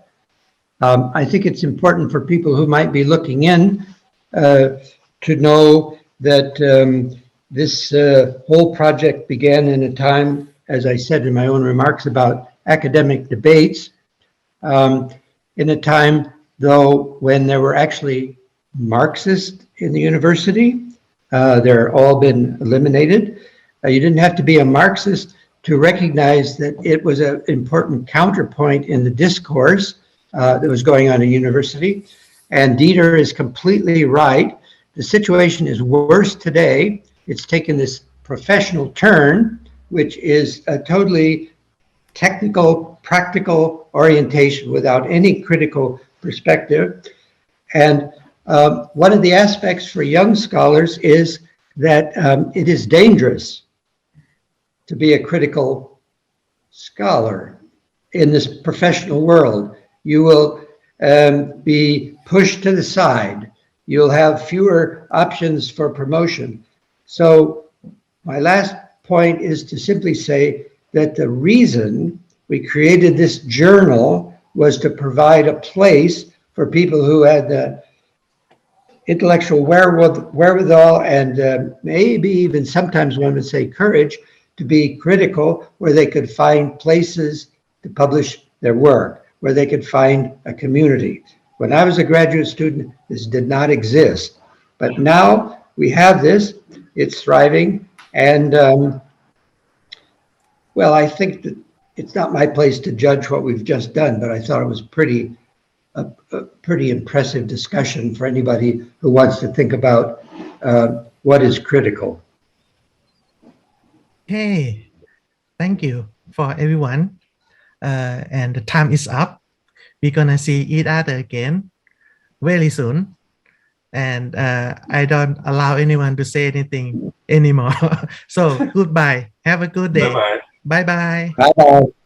I think it's important for people who might be looking in to know that this whole project began in a time, as I said in my own remarks about academic debates, in a time, though, when there were actually Marxists in the university. They're all been eliminated. You didn't have to be a Marxist to recognize that it was an important counterpoint in the discourse that was going on in university. And Dieter is completely right. The situation is worse today. It's taken this professional turn, which is a totally technical, practical orientation without any critical perspective. And one of the aspects for young scholars is that it is dangerous to be a critical scholar in this professional world. You will be pushed to the side. You'll have fewer options for promotion. So my last point is to simply say that the reason we created this journal was to provide a place for people who had the intellectual wherewithal and maybe even sometimes one would say courage to be critical, where they could find places to publish their work, where they could find a community. When I was a graduate student, this did not exist. But now we have this, it's thriving. And well, I think that it's not my place to judge what we've just done, but I thought it was a pretty impressive discussion for anybody who wants to think about what is critical. Okay, thank you for everyone. And the time is up. We're gonna see each other again very soon. And I don't allow anyone to say anything anymore. So goodbye. Have a good day. Bye-bye. Bye-bye. Bye-bye.